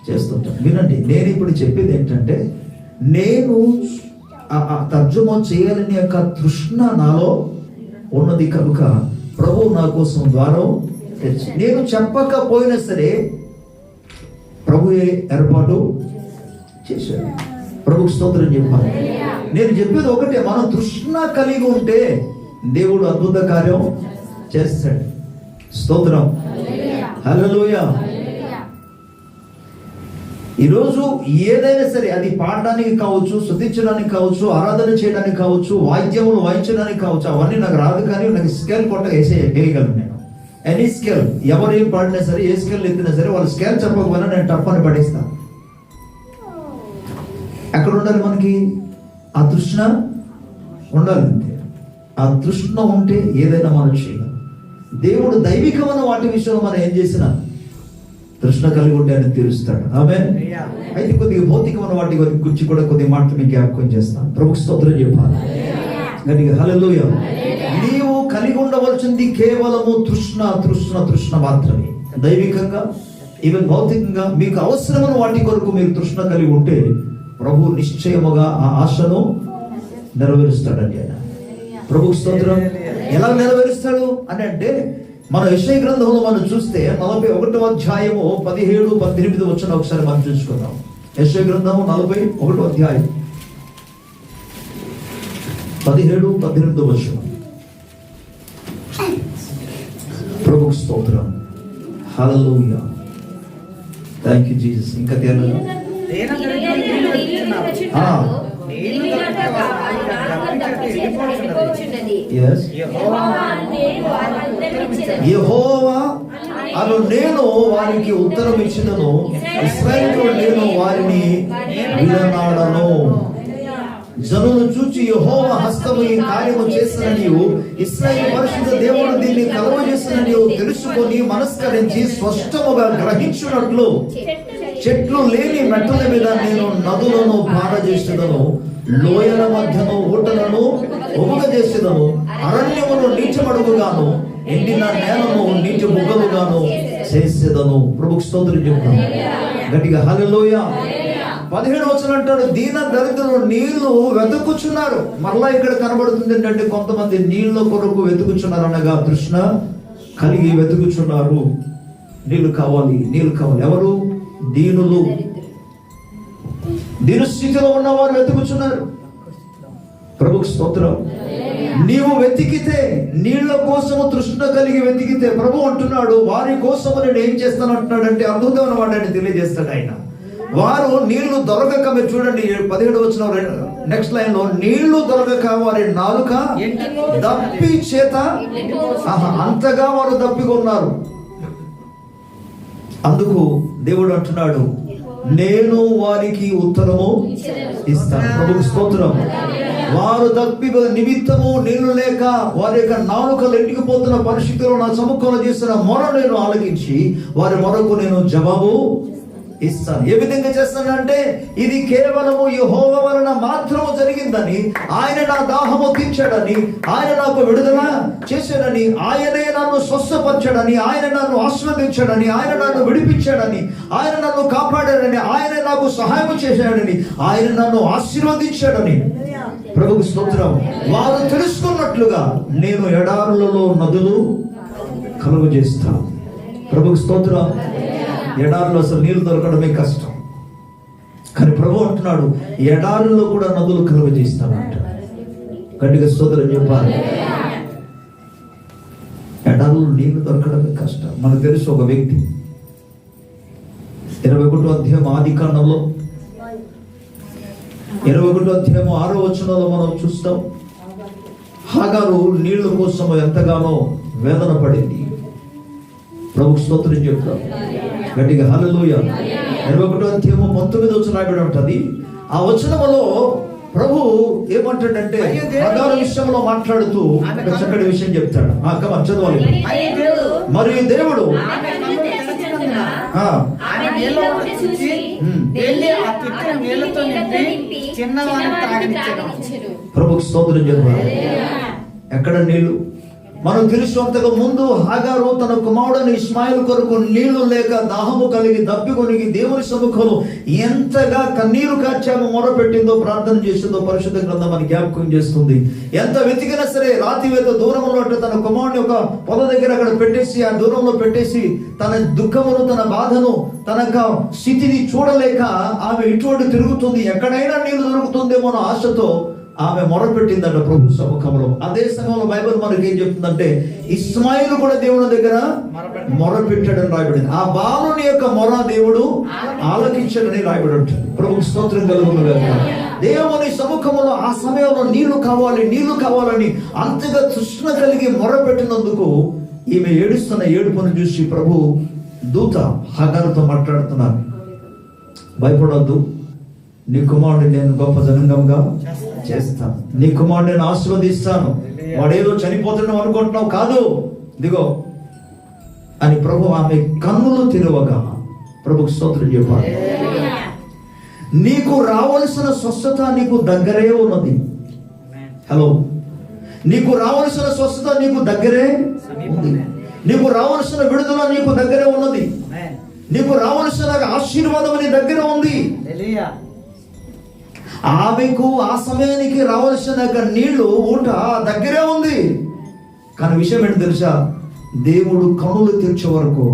చేస్తుంటాను. వినండి, నేను ఇప్పుడు చెప్పేది ఏంటంటే, నేను తర్జుమా చేయాలని యొక్క తృష్ణ నాలో ఉన్నది కనుక ప్రభు నా కోసం ద్వారం తెరిచి, నేను చెప్పకపోయినా సరే ప్రభుయే ఏర్పాటు చేశాడు. ప్రభుకు స్తోత్రం చెప్పాలి. నేను చెప్పేది ఒకటే, మనం తృష్ణ కలిగి ఉంటే దేవుడు అద్భుత కార్యం చేస్తాడు. స్తోత్రం. హల్లెలూయా. ఈరోజు ఏదైనా సరే, అది పాడడానికి కావచ్చు, స్తుతించడానికి కావచ్చు, ఆరాధన చేయడానికి కావచ్చు, వాయిద్యములు వాయించడానికి కావచ్చు, అవన్నీ నాకు రాదు, కానీ నాకు స్కేల్ కొట్ట వేయగలను నేను. ఎనీ స్కేల్, ఎవరు ఏం పాడినా సరే, ఏ స్కేల్ ఎత్తినా సరే, వాళ్ళు స్కేల్ చెప్పకపోయినా నేను టప్పని పడేస్తాను. ఎక్కడ ఉండాలి మనకి? ఆ తృష్ణ ఉండాలి అంతే. ఆ తృష్ణ ఉంటే ఏదైనా మనం చేయాలి. దేవుడు దైవికమైన వాటి విషయంలో మనం ఏం చేసినా తృష్ణ కలిగి ఉంటే ఆయన తీరుస్తాడు. ఆమేన్. అయితే కొద్దిగా భౌతికమైన వాటి గురించి కూడా కొద్ది మాటలు మీకు జ్ఞాపకం చేస్తాను. ప్రభుకు స్తోత్రం చెప్పాలి గట్టిగా హల్లెలూయా. నీవు కలిగి ఉండవలసింది కేవలము తృష్ణ తృష్ణ తృష్ణ మాత్రమే. దైవికంగా ఈవెన్ భౌతికంగా మీకు అవసరమైన వాటి కొరకు మీరు తృష్ణ కలిగి ఉంటే ప్రభు నిశ్చయముగా ఆ ఆశను నెరవేరుస్తాడండి ఆయన. ప్రభుకు స్తోత్రం. ఎలా నెరవేరుస్తాడు అని అంటే మన యెషయా గ్రంథంలో మనం చూస్తే 41వ అధ్యాయము 17-18 వచ్చిన ఒకసారి మనం చూసుకుందాం. యెషయా గ్రంథము 41వ అధ్యాయం 17-18 వచ్చిన. ప్రభుకు స్తోత్రం. హల్లెలూయా. Thank you Jesus. ఇంకా తేలగా యెహోవా అను నేను వారికి ఉత్తరం ఇచ్చినను, ఇశ్రాయేలులో నేను వారిని విడనాడను. జనులు చూచి యెహోవా హస్తము ఈ కార్యము చేసిన నీవు, ఇశ్రాయేలు పరిశుద్ధ దేవుడు దీన్ని కలుగజేసిన నీవు తెలుసుకొని మనస్కరించి స్పష్టముగా గ్రహించున్నట్లు చెట్లు లేని మెట్టల మీద నేను నదులను పారజేసేదను, లోయల మధ్యను ఊటలను ఉమ్మగజేసేదను, అరణ్యమును నీచమడుగుగాను, ఎండిన నేలను నీటి బుగ్గలుగాను చేసేదను. ప్రభుకు స్తోత్రం చెప్తాను గట్టిగా హల్లెలూయా. 17 వచనం అంటాడు, దీన దరిద్రులు నీళ్లు వెతుకుచున్నారు. మరలా ఇక్కడ కనబడుతుంది ఏంటంటే కొంతమంది నీళ్ళ కొరకు వెతుకుచున్నారు అనగా తృష్ణ కలిగి వెతుకుచున్నారు. నీళ్లు కావాలి, నీళ్లు కావాలి. ఎవరు? దీనులు, దీను స్థితిలో ఉన్నవారు వెతుకుచున్నారు. ప్రభుకు స్తోత్రం. నీవు వెతికితే, నీళ్ల కోసము తృష్ణ కలిగి వెతికితే, ప్రభు అంటున్నాడు వారి కోసము నేను ఏం చేస్తాను అంటున్నాడు అంటే అద్భుతమైన వాడిని తెలియజేస్తాడు ఆయన. వారు నీళ్లు దొరకక, మీరు చూడండి 17 వచ్చిన నెక్స్ట్ లైన్ లో, నీళ్లు దొరకక వారి నాలుక దప్పి చేత అంతగా వారు దప్పికొన్నారు. అందుకు దేవుడు అంటున్నాడు నేను వారికి ఉత్తరము ఇస్తాను. ప్రభుకు స్తోత్రం. వారు దప్పి నిమిత్తము నీళ్లు లేక వారి యొక్క నాలుకలు ఎండిపోతున్న పరిస్థితిలో నా సముఖంలో చేసిన మొర నేను ఆలకించి వారి మొరకు నేను జవాబు ఇస్తాను. ఏ విధంగా చేస్తానంటే ఇది కేవలము యెహోవా వలన మాత్రము జరిగిందని, ఆయన నా దాహము తీర్చాడని, ఆయన నాకు విడుదల చేశాడని, ఆయనే నన్ను స్వస్థపరచాడని, ఆయన నన్ను ఆశీర్వదించాడని, ఆయన నన్ను విడిపించాడని, ఆయన నన్ను కాపాడాడని, ఆయన నాకు సహాయం చేశాడని, ఆయన నన్ను ఆశీర్వదించాడని. ప్రభుకు స్తోత్రం. వారు తెలుసుకున్నట్లుగా నేను ఎడారులలో నదులు కలుగజేస్తాను. ప్రభుకు స్తోత్రం. ఎడారులో అసలు నీళ్లు దొరకడమే కష్టం, కానీ ప్రభు అంటున్నాడు ఎడారుల్లో కూడా నదులు కలుగజేస్తానంట. గట్టిగా స్తోత్రం చెప్పాలి. ఎడారులో నీళ్లు దొరకడమే కష్టం. మనకు తెలుసు ఒక వ్యక్తి 21వ అధ్యాయం ఆదికాండంలో 21వ అధ్యాయం 6వ వచనంలో మనం చూస్తాం. హాగారు నీళ్ల కోసం ఎంతగానో వేదన పడింది. ప్రభుకు స్తోత్రం చెప్తాం గట్టిగా హల్లెలూయా. 21వ అధ్యాయం 19వ వచనం రాయబడి ఉంటుంది. ఆ వచనములో ప్రభు ఏమంటాడంటే హాగారు విషయంలో మాట్లాడుతూ ఒక చక్కటి విషయం చెప్తాడు. చదవాలి. మరియు దేవుడు ప్రభుకు స్తోత్రం చెప్పాలి. ఎక్కడ నీళ్లు? మనం తెలుసు అంతకు ముందు హాగారు తన కుమారుడైన ఇష్మాయేలు కొరకు నీళ్లు లేక దాహము కలిగి దప్పికొని దేవుని సముఖంలో ఎంతగా కన్నీరు కార్చామో మొరపెట్టిందో, ప్రార్థన చేసిందో పరిశుద్ధ గ్రంథం మనకి జ్ఞాపకం చేస్తుంది. ఎంత వెతికినా సరే రాతివేత దూరంలో అంటే తన కుమారుని ఒక పొద దగ్గర అక్కడ పెట్టేసి, ఆ దూరంలో పెట్టేసి తన దుఃఖమును, తన బాధను, తన స్థితిని చూడలేక ఆమె ఇటువంటి తిరుగుతుంది. ఎక్కడైనా నీళ్లు దొరుకుతుందేమో అన్న ఆశతో ఆమె మొరపెట్టిందంట ప్రభు సముఖంలో. అదే సమయంలో బైబిల్ మనకి ఏం చెప్తుందంటే ఇష్మాయేలు కూడా దేవుని దగ్గర మొరపెట్టాడని రాయబడింది. ఆ బాలుని యొక్క మొర దేవుడు ఆలకించాడని రాయబడి ఉంటుంది. ప్రభు స్తోత్రం కలుగును. దేవుని సముఖంలో ఆ సమయంలో నీళ్లు కావాలి, నీళ్లు కావాలని అంతగా తృష్ణ కలిగి మొరపెట్టినందుకు ఈమె ఏడుస్తున్న ఏడుపును చూసి ప్రభు దూత హాగారుతో మాట్లాడుతున్నారు, భయపడొద్దు, నీ కుమారుడిని నేను గొప్ప జనంగా చేస్తాను, నీ కుమారుడిని నేను ఆశీర్వదిస్తాను, వాడేదో చనిపోతున్నాం అనుకుంటున్నావు కాదు, దిగో అని ప్రభు ఆమె కన్నులు తెరవగా ప్రభుకు స్తోత్రం చెప్పాలి. నీకు రావలసిన స్వస్థత నీకు దగ్గరే ఉన్నది. హలో, నీకు రావలసిన స్వస్థత నీకు దగ్గరే ఉంది. నీకు రావలసిన విడుదల నీకు దగ్గరే ఉన్నది. నీకు రావలసిన ఆశీర్వాదం నీ దగ్గర ఉంది. ఆమెకు ఆ సమయానికి రావలసిన నీళ్లు ఊట దగ్గరే ఉంది. కానీ విషయం ఏంటి తెలుసా, దేవుడు కన్నులు తెరిచే వరకు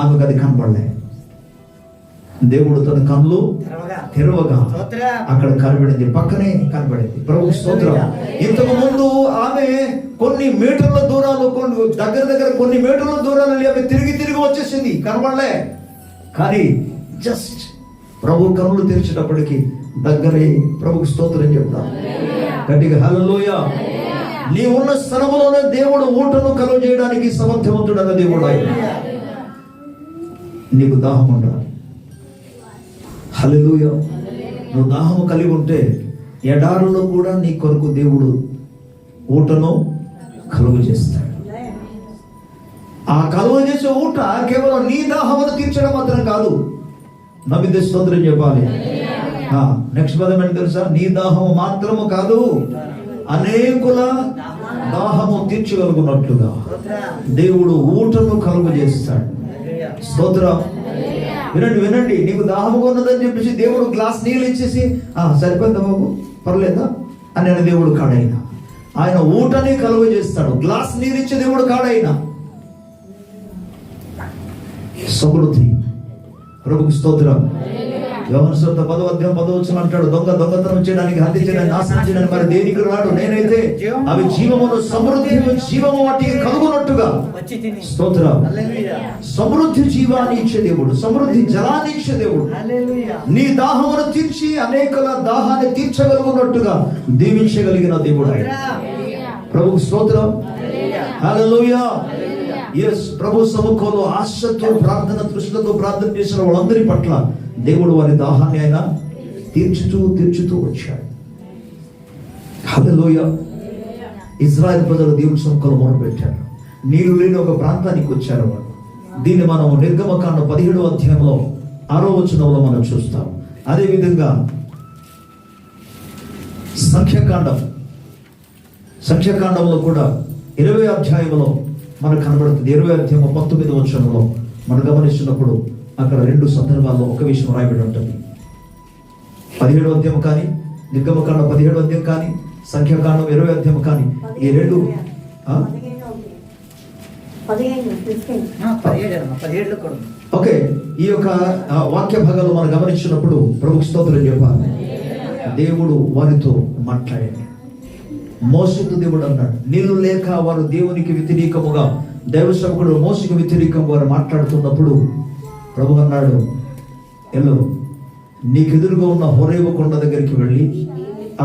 ఆమెకు అది కనబడలే. దేవుడు తన కన్నులు తెరవగా అక్కడ కనబడింది, పక్కనే కనబడింది. ప్రభు స్తోత్రం. ఇంతకు ముందు ఆమె కొన్ని మీటర్ల దూరాలు, దగ్గర కొన్ని మీటర్ల దూరాలు ఆమె తిరిగి వచ్చేసింది, కనబడలే. కానీ జస్ట్ ప్రభు కన్నులు తెరిచేటప్పటికి దగ్గరే. ప్రభుకి స్తోత్రం చెప్తాం గట్టిగా హల్లెలూయా. నీ ఉన్న స్థలములోనే దేవుడు ఊటను కలుగ చేయడానికి సమర్థవంతుడన్న దేవుడు ఆయన. నీకు దాహం ఉండాలి. హల్లెలూయా. నువ్వు దాహము కలిగి ఉంటే ఎడారులో కూడా నీ కొరకు దేవుడు ఊటను కలుగ చేస్తాడు. ఆ కలుగ చేసే ఊట కేవలం నీ దాహమును తీర్చడం మాత్రం కాదు. నమ్మితే స్తోత్రం చెప్పాలి. నెక్స్ట్ పదం ఏంటి తెలుసా, నీ దాహము మాత్రము కాదు, అనేకుల దాహము తీర్చగలుగునట్లుగా దేవుడు ఊటను కలుగ చేస్తాడు. స్తోత్రం. వినండి, నీకు దాహముగా ఉన్నదని చెప్పేసి దేవుడు గ్లాస్ నీళ్ళు ఇచ్చేసి సరిపోయిందా బాబు, పర్లేదా అని ఆయన దేవుడు కాడైనా. ఆయన ఊటని కలుగ చేస్తాడు. గ్లాస్ నీళ్ళు ఇచ్చే దేవుడు కాడైనా. సమృద్ధి. ప్రభుకు స్తోత్రం. యోహాను సువార్త 10వ అధ్యాయం 10వ వచనం అంటాడు, దొంగతనం చేయడానికి, హత్య చేయడానికి, నాశనం చేయడానికి మరి దేనికి రాడు, నేనైతే అవి జీవమును సమృద్ధి జీవము వాటికి కలుగునట్టుగా. స్తోత్రం. సమృద్ధి జీవాన్ని ఇచ్చే దేవుడు, సమృద్ధి జలాన్ని ఇచ్చే దేవుడు. నీ దాహమును తీర్చి అనేకల దాహాన్ని తీర్చగలుగునట్టుగా దీవించగలిగిన దేవుడు ఆయన. ప్రభుకు స్తోత్రం. హల్లెలూయా. ప్రభు సముఖంలో ఆశతో ప్రార్థన, తృష్ణతో ప్రార్థన చేసిన వాళ్ళందరి పట్ల దేవుడు వారి దాహాన్ని ఆయన తీర్చుతూ వచ్చాడు. హల్లెలూయా. ఇజ్రాయెల్ ప్రజలు దేవుని సముఖంలో మొదలుపెట్టారు. నీళ్లు లేని ఒక ప్రాంతానికి వచ్చారు వాళ్ళు. దీన్ని మనం నిర్గమకాండ 17వ అధ్యాయంలో 6వ వచనంలో మనం చూస్తాం. అదేవిధంగా సంఖ్యాకాండంలో కూడా 20వ అధ్యాయంలో మనకు కనబడుతుంది. 20వ అధ్యాయం 19వ వచనంలో మనం గమనిస్తున్నప్పుడు అక్కడ 2 సందర్భాల్లో ఒక విషయం రాయబడి ఉంటుంది. 17వ అధ్యాయం కానీ, నిర్గమకాండం 17వ అధ్యాయం కానీ, సంఖ్యాకాండం 20వ అధ్యాయం కానీ, ఈ 2 ఓకే. ఈ యొక్క వాక్య భాగాలు మనం గమనించినప్పుడు ప్రభుకు స్తోత్రం చెప్పాలి. దేవుడు వారితో మాట్లాడాడు. మోసతో దేవుడు అన్నాడు, నీళ్లు లేక వారు దేవునికి వ్యతిరేకముగా, దైవ సేవకుడు మోసకు వ్యతిరేకంగా వారు మాట్లాడుతున్నప్పుడు ప్రభు అన్నాడు, ఎల్లో నీకెదురుగా ఉన్న హోరేబు కొండ దగ్గరికి వెళ్ళి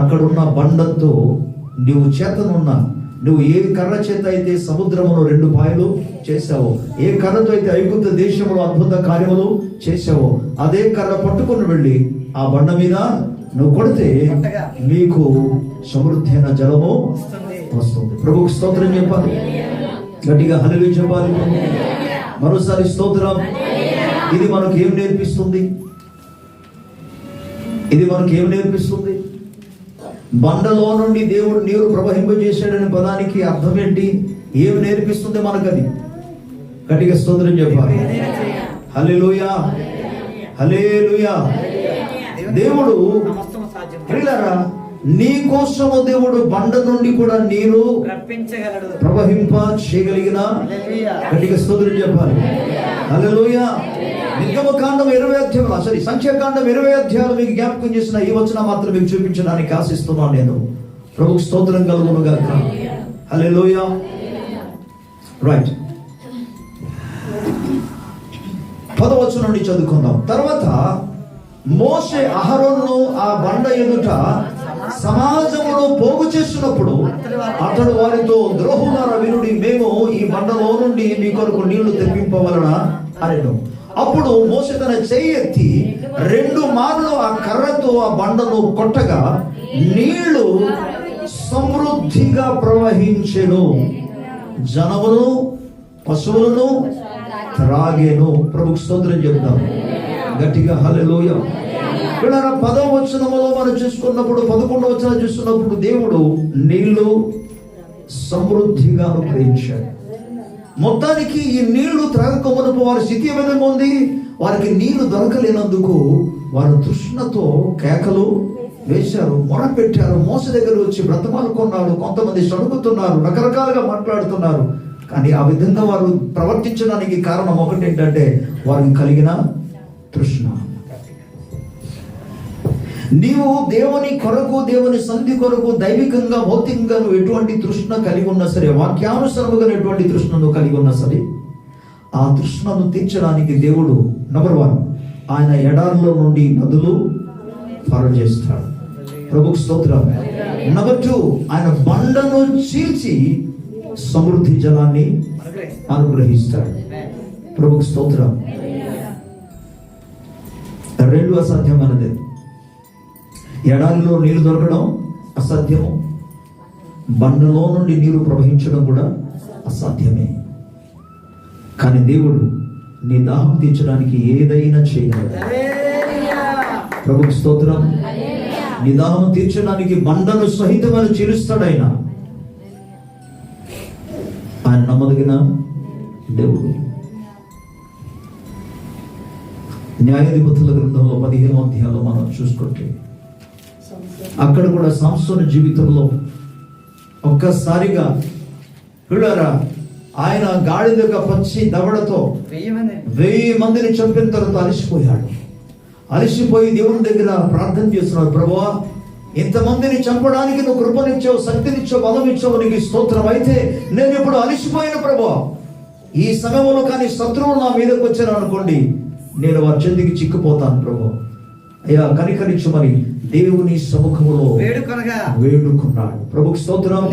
అక్కడున్న బండంతో నువ్వు ఏ కర్ర చేత అయితే సముద్రమును 2 పాయలు చేశావో, ఏ కర్రతో అయితే ఐగుప్తు దేశంలో అద్భుత కార్యములు చేశావో, అదే కర్ర పట్టుకొని వెళ్ళి ఆ బండ మీద నువ్వు కొడితే నీకు సమృద్ధి అయిన జలము వస్తుంది. ప్రభుకు స్తోత్రం చెప్పాలి. గట్టిగా హల్లెలూయా చెప్పాలి. మరోసారి స్తోత్రం. ఇది మనకు ఏం నేర్పిస్తుంది? బండలో నుండి దేవుడు నీరు ప్రవహింపజేశాడనే పదానికి అర్థం ఏంటి? ఏమి నేర్పిస్తుంది మనకది? గట్టిగా స్తోత్రం చెప్పాలి. హల్లెలూయా, హల్లెలూయా. దేవుడు ప్రియులారా, నీ కోసము దేవుడు బండ నుండి కూడా నీరు ప్రవహింప చేయగలిగిన. గట్టిగా స్తోత్రం చెప్పాలి. హల్లెలూయా. నిర్గమకాండం 20 అధ్యాయాలు, సంఖ్యాకాండం 20 అధ్యాయాలు మీకు జ్ఞాపకం చేసిన ఈ వచనం మాత్రం మీకు చూపించడానికి ఆశిస్తున్నాను నేను. ప్రభుకు స్తోత్రం కలుగును గాక. హల్లెలూయా. రైట్, 10వ వచనం నుండి చదువుకుందాం. తర్వాత మోషే అహరోనును ఆ బండ ఎదుట సమాజమును పోగు చేస్తున్నప్పుడు అతడు వారితో, ద్రోహులారా వినుడి, మేము ఈ బండలో నుండి మీ కొరకు నీళ్లు తెప్పింపవలన అనెను. అప్పుడు మోషే తన చెయ్యి ఎత్తి 2 మార్లు ఆ కర్రతో ఆ బండను కొట్టగా నీళ్లు సమృద్ధిగా ప్రవహించెను, జనమును పశువులను త్రాగేను. ప్రభుకు స్తోత్రం చెప్తాం గట్టిగా హల్లెలూయా. వీళ్ళ 10వ వచనములో మనం చూసుకున్నప్పుడు, 11వ వచనం చూస్తున్నప్పుడు దేవుడు నీళ్లు సమృద్ధిగా అనుగ్రహించాడు. మొత్తానికి ఈ నీళ్లు త్రాగక మునుపు వారి స్థితి ఏ విధంగా ఉంది? వారికి నీళ్లు దొరకలేనందుకు వారు తృష్ణతో కేకలు వేశారు, మొర పెట్టారు. మోస దగ్గర వచ్చి బ్రతమాలుకున్నారు. కొంతమంది సణుగుతున్నారు, రకరకాలుగా మాట్లాడుతున్నారు. కానీ ఆ విధంగా వారు ప్రవర్తించడానికి కారణం ఒకటి ఏంటంటే వారికి కలిగిన తృష్ణ. నీవు దేవుని కొరకు, దేవుని సంధి కొరకు దైవికంగా, భౌతికంగా నువ్వు ఎటువంటి తృష్ణ కలిగి ఉన్నా సరే, వాక్యానుసారముగా ఎటువంటి తృష్ణ నువ్వు కలిగి ఉన్నా సరే, ఆ తృష్ణను తీర్చడానికి దేవుడు నంబర్ 1 ఆయన ఎడారిలో నుండి నదులు పారజేస్తాడు. ప్రభుకు స్తోత్రం. నంబర్ 2 ఆయన బండను చీల్చి సమృద్ధి జలాన్ని అనుగ్రహిస్తాడు. ప్రభుకు స్తోత్రం. 2 అసాధ్యమైనది. ఎడారిలో నీళ్లు దొరకడం అసాధ్యము, బండలో నుండి నీరు ప్రవహించడం కూడా అసాధ్యమే. కానీ దేవుడు నీ దాహం తీర్చడానికి ఏదైనా చేయగలడు. ప్రభుకు స్తోత్రం. నీ దాహం తీర్చడానికి బండను సహితమైన చీలుస్తాడు ఆయన. ఆయన నమ్మదగిన దేవుడు. న్యాయాధిపతుల గ్రంథంలో 15వ అధ్యాయంలో మనం చూసుకుంటే అక్కడ కూడా సంసోను జీవితంలో ఒక్కసారిగా చూడరా, ఆయన గాడిదగా పచ్చి దవడతో 1000 మందిని చంపిన తర్వాత అలసిపోయాడు. అలసిపోయి దేవుని దగ్గర ప్రార్థన చేస్తున్నాడు, ప్రభువా ఇంతమందిని చంపడానికి నువ్వు కృపనిచ్చావు, శక్తినిచ్చావు, బలమిచ్చావు, నీకు స్తోత్రం. అయితే నేను ఇప్పుడు అలసిపోయిన ప్రభువా, ఈ సమయంలో కానీ శత్రువులు నా మీదకి వచ్చారు అనుకోండి, నేను వారి చేతికి చిక్కుపోతాను ప్రభు. అయ్యా కనికరించమని దేవుని సముఖములో వేడుకున్నాడు. ప్రభుకు స్తోత్రం.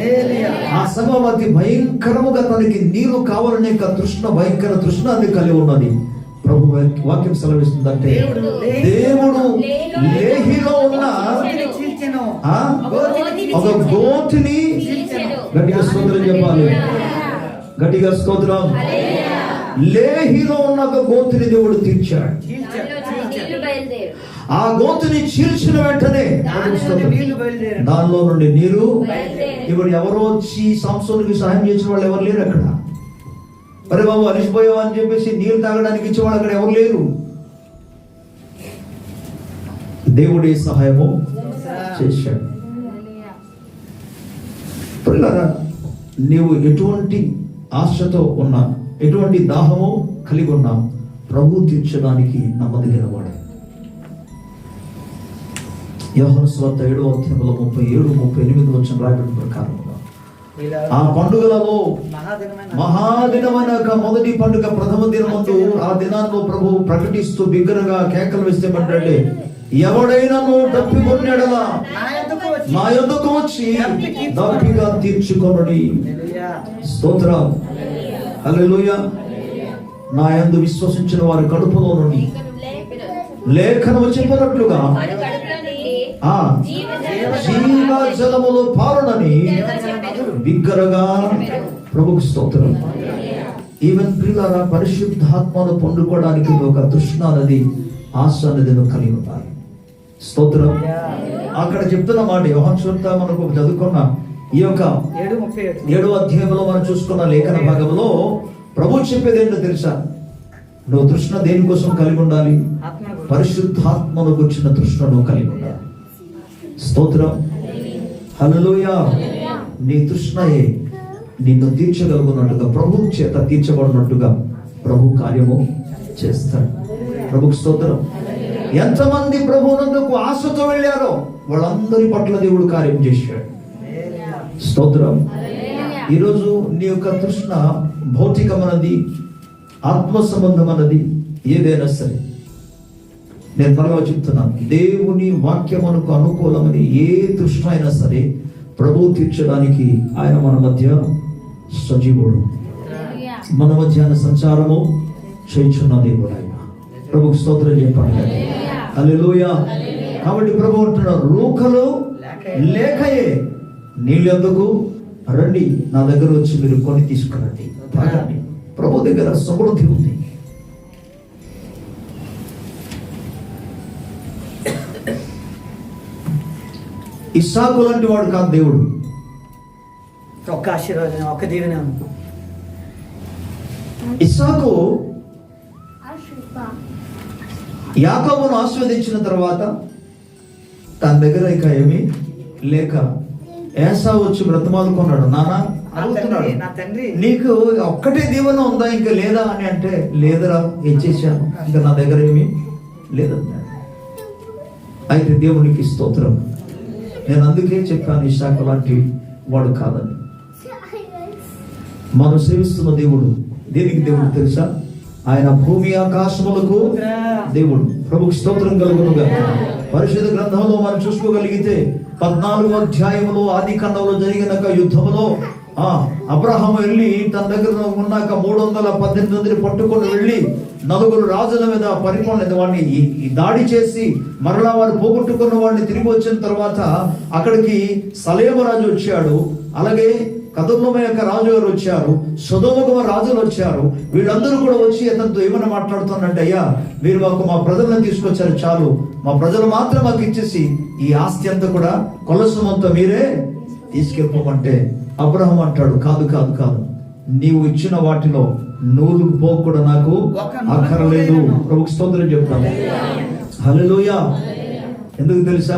ఆ సమయంలో అతి భయంకరముగా తనకి నీరు కావాలనే తృష్ణ, భయంకర తృష్ణాన్ని కలిగి ఉన్నది. ప్రభు వాక్యం సెలవిస్తుందంటే దేవుడు లేహిలో ఉన్న ఒక గోతిని, గట్టిగా స్తోత్రం చెప్పాలి, గట్టిగా స్తోత్రం. లేహిలో ఉన్న ఒక గోతిని దేవుడు తీర్చాడు. ఆ గోతుని చీల్చిన వెంటనే దానిలో నుండి నీరు. ఇప్పుడు ఎవరో వచ్చి సంసోనుకి సహాయం చేసిన వాళ్ళు ఎవరు లేరు అక్కడ. అరే బాబు అలిసిపోయావు అని చెప్పేసి నీరు తాగడానికి ఇచ్చేవాళ్ళు అక్కడ ఎవరు లేరు. దేవుడే సహాయము చేశాడు. నీవు ఎటువంటి ఆశతో ఉన్నా, ఎటువంటి దాహము కలిగి ఉన్నా, ప్రభు తీర్చడానికి నమ్మదగిన వాడు. యోహాను సువార్త 7వ అధ్యాయంలో 37-38 వచ్చిన రాయబడిన ప్రకారంగా ఆ పండుగలలో మహాదినమైన మొదటి పండుగ ప్రథమ దినమందు ఆ దినాల్లో ప్రభు ప్రకటిస్తూ బిగ్గరగా కేకలు వేస్తేమంటే, ఎవడైనా తప్పికొన్నాడలా నా యొద్దకు వచ్చి దప్పిగా తీర్చుకొనుడి. స్తోత్రం. హల్లెలూయా. నా యందు విశ్వసించిన వారి కడుపులో నుండి లేఖనము చెప్పినట్లుగా జీవ జలములు పారునని బిగ్గరగా. ప్రభుకు స్తోత్రం. ఈవెన్ ప్రియులారా, పరిశుద్ధాత్మను పొందుకోవడానికి ఒక తృష్ణ అనేది, ఆశ అనేది కలిగి ఉండాలి. స్తోత్రం. అక్కడ చెప్తున్న మాట యోహాను సువార్త మనకు చదువుకున్న ఈ యొక్క 7వ అధ్యాయంలో మనం చూసుకున్న లేఖన భాగంలో ప్రభు చెప్పేది ఏంటో తెలుసా? నువ్వు తృష్ణ దేనికోసం కలిగి ఉండాలి? పరిశుద్ధాత్మను గురించిన తృష్ణ నువ్వు కలిగి ఉండాలి. స్తోత్రం. హల్లెలూయా. నీ తృష్ణయే నిన్ను తీర్చగలుగున్నట్టుగా, ప్రభు చేత తీర్చబడినట్టుగా ప్రభు కార్యము చేస్తాడు. ప్రభుకు స్తోత్రం. ఎంతమంది ప్రభువునందుకు ఆశతో వెళ్ళారో వాళ్ళందరి పట్ల దేవుడు కార్యం చేశాడు. స్తోత్రం. ఈరోజు నీ యొక్క తృష్ణ భౌతికమైనది, ఆత్మ సంబంధమైనది ఏదైనా సరే, నేను త్వరగా చెప్తున్నాను, దేవుని వాక్యమునకు అనుకూలమని ఏ తృష్ణ అయినా సరే ప్రభు తీర్చడానికి ఆయన మన మధ్య సజీవుడు, మన మధ్యాహ్న సంచారము చేయుచున్న దేవుడు ఆయన. ప్రభుకు స్తోత్రం చెప్పండి. హల్లెలూయా. కాబట్టి ప్రభు అంటున్నారు, రూకలు లేకయే నీళ్ళు ఎందుకు? రండి నా దగ్గర వచ్చి మీరు కొని తీసుకురండి, తాగండి. ప్రభు దగ్గర సమృద్ధి ఉంది. ఇస్సాకు లాంటి వాడు కాదు దేవుడు. ఒక్క ఆశీర్వాదం, ఒక్క దీవెన. ఇస్సాకు యాకోబును ఆశీర్వదించిన తర్వాత తన దగ్గర ఇక ఏమీ లేక ఏసావు వచ్చి బ్రతమాలుకున్నాడు. నానా అడుగుతున్నాడు, నీకు ఒక్కటే దీవెన ఉందా, ఇంకా లేదా అని అంటే, లేదురా ఇచ్చేసాను, ఇంకా నా దగ్గర ఏమీ లేదన్నాడు. అయితే దేవునికి స్తోత్రం. నేను అందుకే చెప్పాను ఇస్సాకు లాంటి వాడు కాదని. మనం సేవిస్తున్న దేవుడు దేనికి దేవుడు తెలుసా? ఆయన భూమి ఆకాశములకు దేవుడు. ప్రభుకు స్తోత్రం కలుగునుగా. పరిశుద్ధ గ్రంథంలో మనం చూసుకోగలిగితే 14వ అధ్యాయంలో ఆది కాండంలో జరిగిన యుద్ధంలో అబ్రహాము వెళ్ళి తన దగ్గర ఉన్నాక 318 మందిని పట్టుకొని వెళ్ళి 4 రాజుల మీద పరిపాలన వాడిని దాడి చేసి మరలా వారు పోగొట్టుకున్న వాడిని తిరిగి వచ్చిన తర్వాత అక్కడికి సలేమ రాజు వచ్చాడు, అలాగే కదొర్లమ యొక్క రాజు గారు వచ్చారు, సొదొమ రాజులు వచ్చారు. వీళ్ళందరూ కూడా వచ్చి అతనితో ఏమైనా మాట్లాడుతున్నారంటే, అయ్యా మీరు మాకు మా ప్రజలను తీసుకొచ్చారు, చాలు, మా ప్రజలు మాత్రం మాకు ఇచ్చేసి ఈ ఆస్తి అంతా కూడా కొలసమంతా మీరే తీసుకెళ్ళిపోమంటే అబ్రహాం అంటాడు, కాదు కాదు కాదు, నీవు ఇచ్చిన వాటిలో నూలుకు పోకు కూడా నాకు అక్కర్లేదు. ప్రభుకు స్తోత్రం చెప్తాను. హల్లెలూయా. ఎందుకు తెలుసా?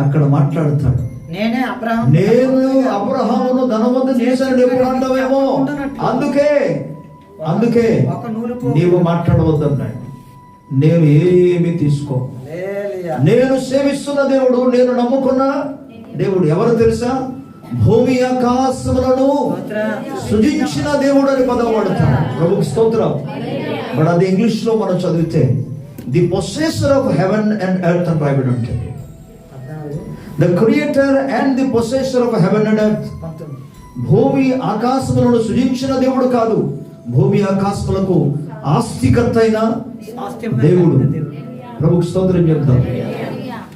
అక్కడ మాట్లాడతాడు, నేను అబ్రహామును ధనవంతుడు చేశాను ఎప్పుడు అంటావేమో, అందుకే నీవు మాట్లాడవద్దన్నాడు. నేను ఏమి తీసుకో, నేను సేవిస్తున్న దేవుడు, నేను నమ్ముకున్న దేవుడు ఎవరు తెలుసా? భూమి ఆకాశములను సృజించిన దేవుడు అని పదం వాడతాడు. ప్రభుకు స్తోత్రం. బట్ అది ఇంగ్లీష్ లో మనం చదివితే the possessor of heaven and earth అని రాయబడి ఉంటుంది. The creator and the possessor of heaven and earth. భూమి ఆకాశములను సృజించిన దేవుడు కాదు, భూమి ఆకాశములకు ఆస్తికర్త అయిన దేవుడు. ప్రభుకు స్తోత్రం చెప్తాం.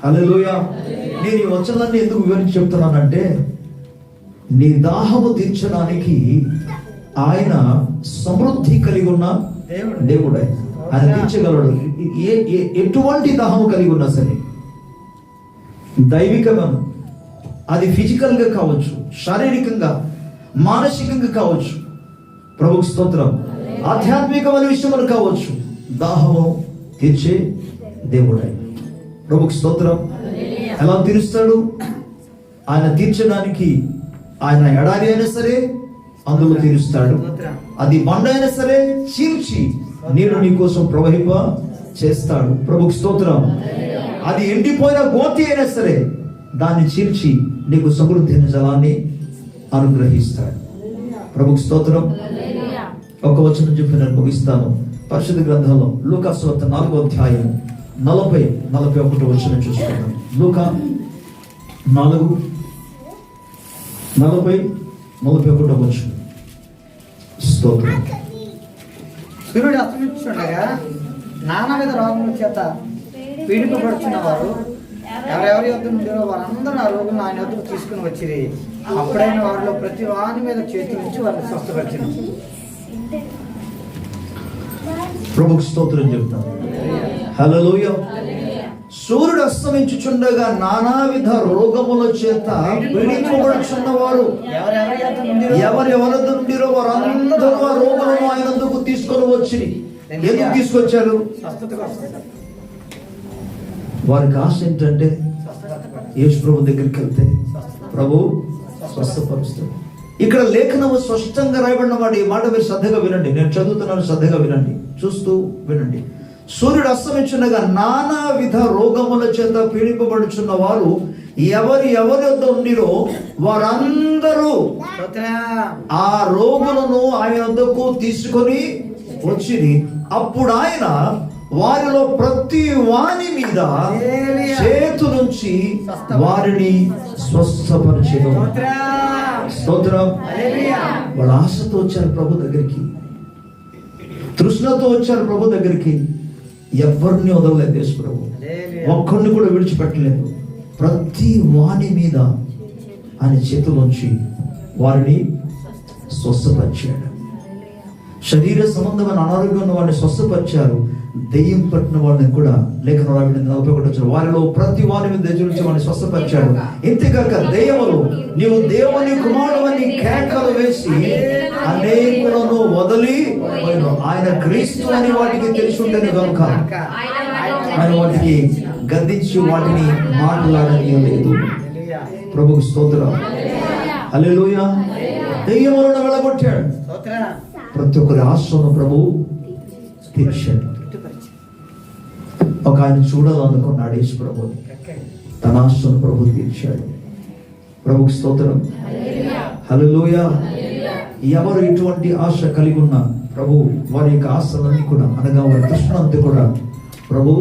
హల్లెలూయా. నేను ఈ వచనాన్ని ఎందుకు వివరించి చెప్తున్నానంటే, నీ దాహము తీర్చడానికి ఆయన సమృద్ధి కలిగి ఉన్న దేవుడు. ఆయన తీర్చగలడు. ఎటువంటి దాహము కలిగి ఉన్నా సరే, దైవికంగా, అది ఫిజికల్ గా కావచ్చు, శారీరకంగా, మానసికంగా కావచ్చు. ప్రభుకు స్తోత్రం. ఆధ్యాత్మికమైన విషయములు కావచ్చు, దాహము తీర్చే దేవుడై. ప్రభుకు స్తోత్రం. ఎలా తీరుస్తాడు? ఆయన తీర్చడానికి ఆయన ఎడారి అయినా సరే అందులో తీరుస్తాడు, అది బండ అయినా సరే చీల్చి నీరు నీ కోసం ప్రవహింప చేస్తాడు. ప్రభుకు స్తోత్రం. అది ఎండిపోయిన గోతి అయినా సరే దాన్ని చీల్చి నీకు సమృద్ధి అయిన జలాన్ని అనుగ్రహిస్తాడు. ప్రభుకు స్తోత్రం. ఒక వచనం చెప్పి నేను ముగిస్తాను. పరిశుద్ధ గ్రంథంలో లూకా సువార్త 4వ అధ్యాయం 40-41 వచనం చూస్తున్నాను. లూకా 4:40-41 వచనం. స్తోత్రం. సూర్యుడు అస్తమించుండగా నానావిధ రోగముల చేత పీడిపబడుచున్న వారు ఎవరెవరి యొద్ద నుండిరో వారందరూ ఆ రోగులను ఆయన యొద్దకు తీసుకుని వచ్చిరి. అప్పుడైన వారిలో ప్రతి వాని మీద చేతి నుంచి వారిని స్వస్థపరిచినాం. ప్రభుకు స్తోత్రం చెప్తాను. హల్లెలూయా. సూర్యుడు అస్తమించుచుండగా నానావిధ రోగముల చేత పీడింపబడుచున్న వారు ఎవరెవరి నుండిరో వారందరూ ఆ రోగులను ఆయన వద్దకు తీసుకొని వచ్చి, ఎందుకు తీసుకొచ్చారు? వారికి ఆశ ఏంటంటే యేసు ప్రభు దగ్గరికి వెళ్తే ప్రభు స్వస్థపరుస్తాడు. ఇక్కడ లేఖనము స్పష్టంగా రాయబడిన మాట. ఈ మాట మీరు శ్రద్ధగా వినండి, నేను చదువుతున్నాను, శ్రద్ధగా వినండి, చూస్తూ వినండి. సూర్యుడు అస్తమించుండగా నానా విధ రోగముల చేత పీడింపబడుచున్న వారు ఎవరి వద్ద ఉండిరో వారందరూ ఆ రోగులను ఆయన వద్దకు తీసుకొని వచ్చింది. అప్పుడు ఆయన వారిలో ప్రతి వాని మీద చేతు నుంచి వారిని స్వస్థపరిచెను. స్తోత్రం. వాళ్ళ ఆశతో వచ్చారు ప్రభు దగ్గరికి, తృష్ణతో వచ్చారు ప్రభు దగ్గరికి. ఎవరిని వదలలేదు యేసు ప్రభు, ఒక్కడిని కూడా విడిచిపెట్టలేదు. ప్రతి వాని మీద ఆయన చేతిలోంచి వారిని స్వస్థపరిచాడు. శరీర సంబంధమైన అనారోగ్యం ఉన్న వారిని స్వస్థపరిచారు. దెయ్యం పట్టిన వాళ్ళని కూడా లేఖన 41 వారిలో ప్రతి వారి మీద దయచేసి వారిని స్వస్థపరిచాడు. ఇంతేకాక దెయ్యములు నీవు దేవుని కుమారుడని కేకలు వేసి అనేకులను వదిలి ఆయన క్రీస్తు అని వాటికి తెలిసి ఉంటేనే కనుక ఆయన వాటికి గద్దించి వాటిని మాట్లాడనీయలేదు. ప్రభుకు స్తోత్రం. హల్లెలూయా. దెయ్యములను వెళ్ళగొట్టాడు. ప్రతి ఒక్కరి ఆశను ప్రభు తీర్చాడు. ఒక ఆయన చూడాలనుకున్నాడు యేసు ప్రభు, తన ఆశను ప్రభు తీర్చాడు. ప్రభుకు స్తోత్రం. హల్లెలూయా. ఎవరు ఇటువంటి ఆశ కలిగి ఉన్న ప్రభు వారి యొక్క ఆశలన్నీ కూడా అనగా వారి తృష్ణంతా కూడా ప్రభు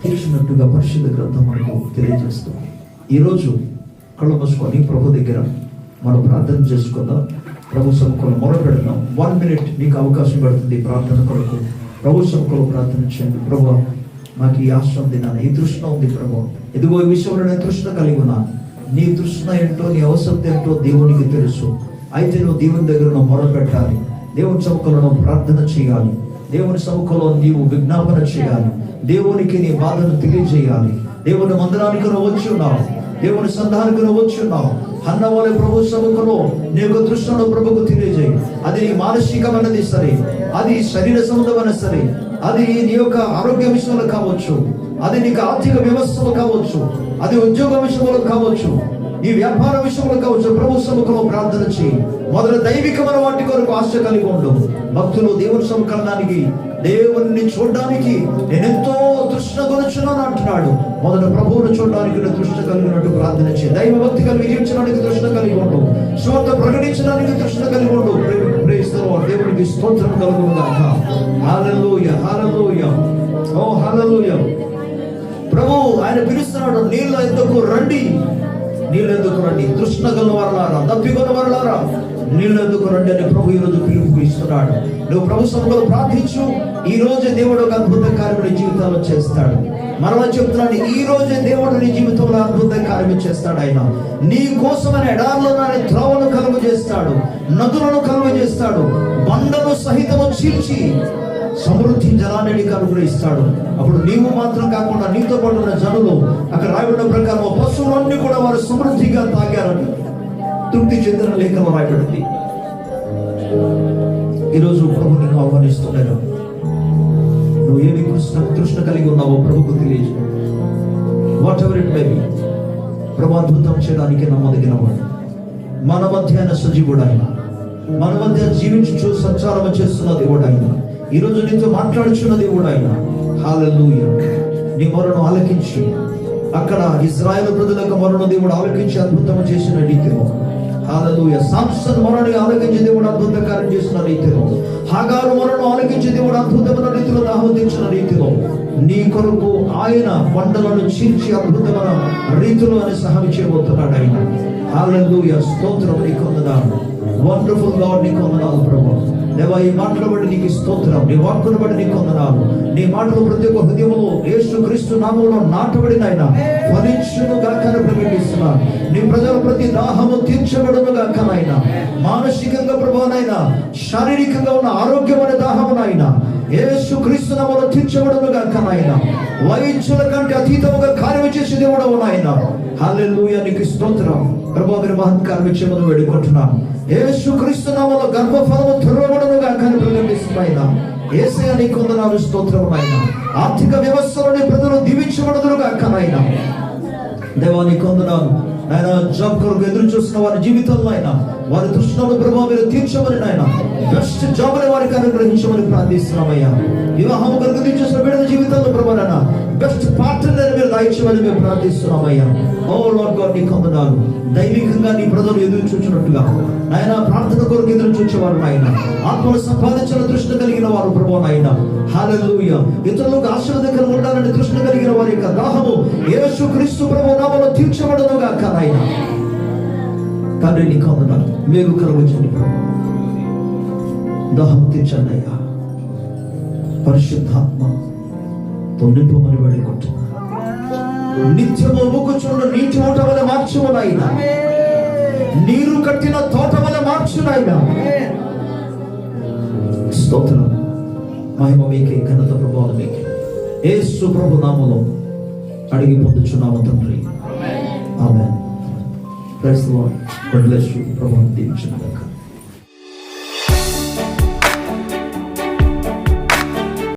తీర్చినట్టుగా పరిశుద్ధ గ్రంథం మనకు తెలియజేస్తుంది. ఈరోజు కళ్ళు మూసుకొని ప్రభు దగ్గర మనం ప్రార్థన చేసుకుందాం. ప్రభు సముఖంలో మొరపెడదాం. 1 minute మీకు అవకాశం పడుతుంది ప్రార్థన కొరకు. ప్రభు సముఖంలో ప్రార్థన చేయండి. ప్రభు మాకు ఈ ఆశ ఉంది, నాన్న ఈ తృష్ణ ఉంది ప్రభు, ఎదుగో ఈ విషయంలో నేను తృష్ణ కలిగి ఉన్నాను. నీ తృష్ణ ఏంటో, నీ అవసరం ఏంటో దేవునికి తెలుసు. అయితే నువ్వు దేవుని దగ్గర నువ్వు మొరపెట్టాలి. దేవుని సముఖంలో నువ్వు ప్రార్థన చేయాలి. దేవుని సముఖంలో నీవు విజ్ఞాపన చేయాలి. దేవునికి నీ బాధను తెలియజేయాలి. దేవుని మందిరానికి నువ్వు వచ్చి ఉన్నావు, దేవుని సంధానికి నువ్వు వచ్చి ఉన్నావు. అన్నవాళ్ళ ప్రభు సముఖంలో నీ యొక్క దృష్టిలో ప్రభుకు తెలియజేయి. అది నీ మానసికమైనది సరే, అది శరీర సంబంధమైన సరే, అది నీ యొక్క ఆరోగ్య విషయంలో కావచ్చు, అది నీకు ఆర్థిక వ్యవస్థలో కావచ్చు, అది ఉద్యోగ విషయంలో కావచ్చు, ఈ వ్యాపార విషయంలో కావచ్చు. ప్రభు సముఖంలో ప్రార్థన చేయి. మొదలు దైవికమైన వాటి కొరకు ఆశ కలిగి ఉండు. భక్తులు దేవుని సముఖానికి, దేవుని చూడడానికి నేను ఎంతో తృష్ణ కొనుచున్నాను అంటున్నాడు. మొదట ప్రభువును చూడడానికి నేను తృష్ణ కలిగినట్టు ప్రార్థన చేయి. దైవ భక్తి కలిగి జీవించడానికి తృష్ణ కలిగి ఉండు. స్వార్థ ప్రకటించడానికి తృష్ణ కలిగి ఉండు. దేవునికి స్తోత్రం కలుగును గాక. హల్లెలూయా, హల్లెలూయా, ఓ హల్లెలూయా. ప్రభు ఆయన పిలుస్తున్నాడు, నీళ్ళ ఎందుకు రండి, నీళ్ళు ఎందుకు రండి, తృష్ణ గల వారలారా, దప్పికొన్న వారలారా, నీళ్ళు ఎందుకు రండి అని ప్రభు ఈరోజు పిలుపు ఇస్తున్నాడు. నువ్వు ప్రభు సముఖంలో ప్రార్థించు. ఈ రోజు దేవుడు ఒక అద్భుత కార్యం నీ జీవితంలో చేస్తాడు. మరలా చెప్తున్నాను, ఈ రోజే దేవుడు నీ జీవితంలో అద్భుత కార్యం చేస్తాడు. ఆయన నీ కోసమైన ఎడార్లో త్రోవను కలుగు చేస్తాడు, నదులను కలుగు చేస్తాడు, బండను సహితము చీల్చి సమృద్ధి జలాన్ని నీకు అనుగ్రహిస్తాడు. అప్పుడు నీవు మాత్రం కాకుండా నీతో పాటు ఉన్న జనులు, అక్కడ రాయబడిన ప్రకారం పశువులన్నీ కూడా వారు సమృద్ధిగా తాగారని తృప్తి చెందిన లేఖలో రాయబడింది. ఈరోజు ప్రభు నిన్ను ఆహ్వానిస్తున్నాడు. నువ్వు ఏమి తృష్ణ కలిగి ఉన్నావో ప్రభుకు తెలియజేయి. Whatever it may be, ప్రభు అద్భుతం చేయడానికి నమ్మదగిన వాడు. మన మధ్య సజీవుడు ఆయన, మన మధ్య జీవించు సంచారం చేస్తున్న దేవుడు ఆయన. ఈరోజు నీతో మాట్లాడుచున్న దేవుడు ఆయన. హల్లెలూయా. నీ మొరను ఆలకించి, అక్కడ ఇశ్రాయేలు ప్రజలకు మొరను దేవుడు ఆలకించి అద్భుతం చేసిన రీతిలో, హల్లెలూయా. సంసోను మొరను ఆలకించి దేవుడు అద్భుత కార్యం చేసిన రీతిలో, హాగారు మొరను ఆలకించి దేవుడు అద్భుతమైన రీతిలో దాహం తీర్చిన రీతిలో, నీ కొరకు ఆయన కొండలను చీల్చి అద్భుతమైన రీతిలో అని సహాయం చేయబోతున్నాడు ఆయన. హల్లెలూయా. స్తోత్రం నీకు వందనాలు. వండర్ఫుల్ గాడ్, నీకు వందనాలు ప్రభు. దేవా, ఈ మాటలు బట్టి నీకు స్తోత్రం, నీ వాక్కును బట్టి నీకు వందనాలు. నీ మాటలు ప్రతి ఒక్క హృదయంలో యేసు క్రీస్తు నామములో నాటబడిన ఆయన ఫలించును గాక అని ప్రకటిస్తున్నాను. నీ ప్రజల ప్రతి దాహము తీర్చబడును గాక నాయన. మానసికంగా ప్రభువైనా, శారీరకంగా ఉన్న ఆరోగ్యమైన దాహమునైనా యేసు క్రీస్తు నామములో తీర్చబడును గాక నాయన. వైద్యుల కంటే అతీతముగా కార్యం చేసే దేవుడవు నాయన. హల్లెలూయా. నీకు స్తోత్రం ప్రభు. మీరు మహత్కార్యం చేయమని వేడుకుంటున్నాను. యేసు క్రీస్తు నామములో గర్భఫలము తెరవబడును గాక అని ప్రకటిస్తున్నాయినా. యేసయ్య నీకు వందనాలు, స్తోత్రం నాయన. ఆర్థిక వ్యవస్థలోని ప్రజలు దీవించబడుదురు గాక నాయన. దేవా, నీకు వందనాలు నాయన. జాబ్ కొరకు ఎదురు చూస్తున్న వారి జీవితంలో అయినా వారి తృష్ణను ప్రభావం మీరు తీర్చమని నాయన. బెస్ట్ జాబ్ అని వారికి అనుగ్రహించమని ప్రార్థిస్తున్నామయ్యా. వివాహం కొరకు ఎదురు చూసిన బిడ్డల జీవితంలో ప్రభావ బెస్ట్ పార్ట్నర్ మీరు దాయించమని మేము ప్రార్థిస్తున్నామయ్యా. ఓ లార్డ్ గాడ్, నీకు వందనాలు. దైవికంగా నీ ప్రజలు ఎదురు చూచినట్టుగా నాయన ప్రార్థన కొరకు ఎదురు చూచేవారు నాయన. ఆత్మను సంపాదించిన తృష్ణ కలిగిన వారు ప్రభు నాయన. హల్లెలూయా. ఇతరులకు ఆశీర్వాదకరంగా ఉండాలని తృష్ణ కలిగిన వారి యొక్క దాహము యేసు క్రీస్తు ప్రభు నామములో తీర్చబడును గాక నాయన. తండ్రి, నీకు వందనాలు. మీరు కలుగొచ్చండి ప్రభు, దాహం తీర్చండి అయ్యా. పరిశుద్ధాత్మతో నింపమని వేడుకుంటున్నాను. నిత్యము ఊగుచున్న నీటి ఊట వలె మార్చము నాయన. నీరు కట్టిన తోట వల్ల మార్చునాయన. స్తోత్రం, మహిమ మీకే, ఘనత ప్రభావం మీకే. యేసు ప్రభు నామములో అడిగి పొందుచున్నాము తండ్రి, ఆమేన్. Praise the Lord. God bless you. ప్రభువు దీవించును గాక.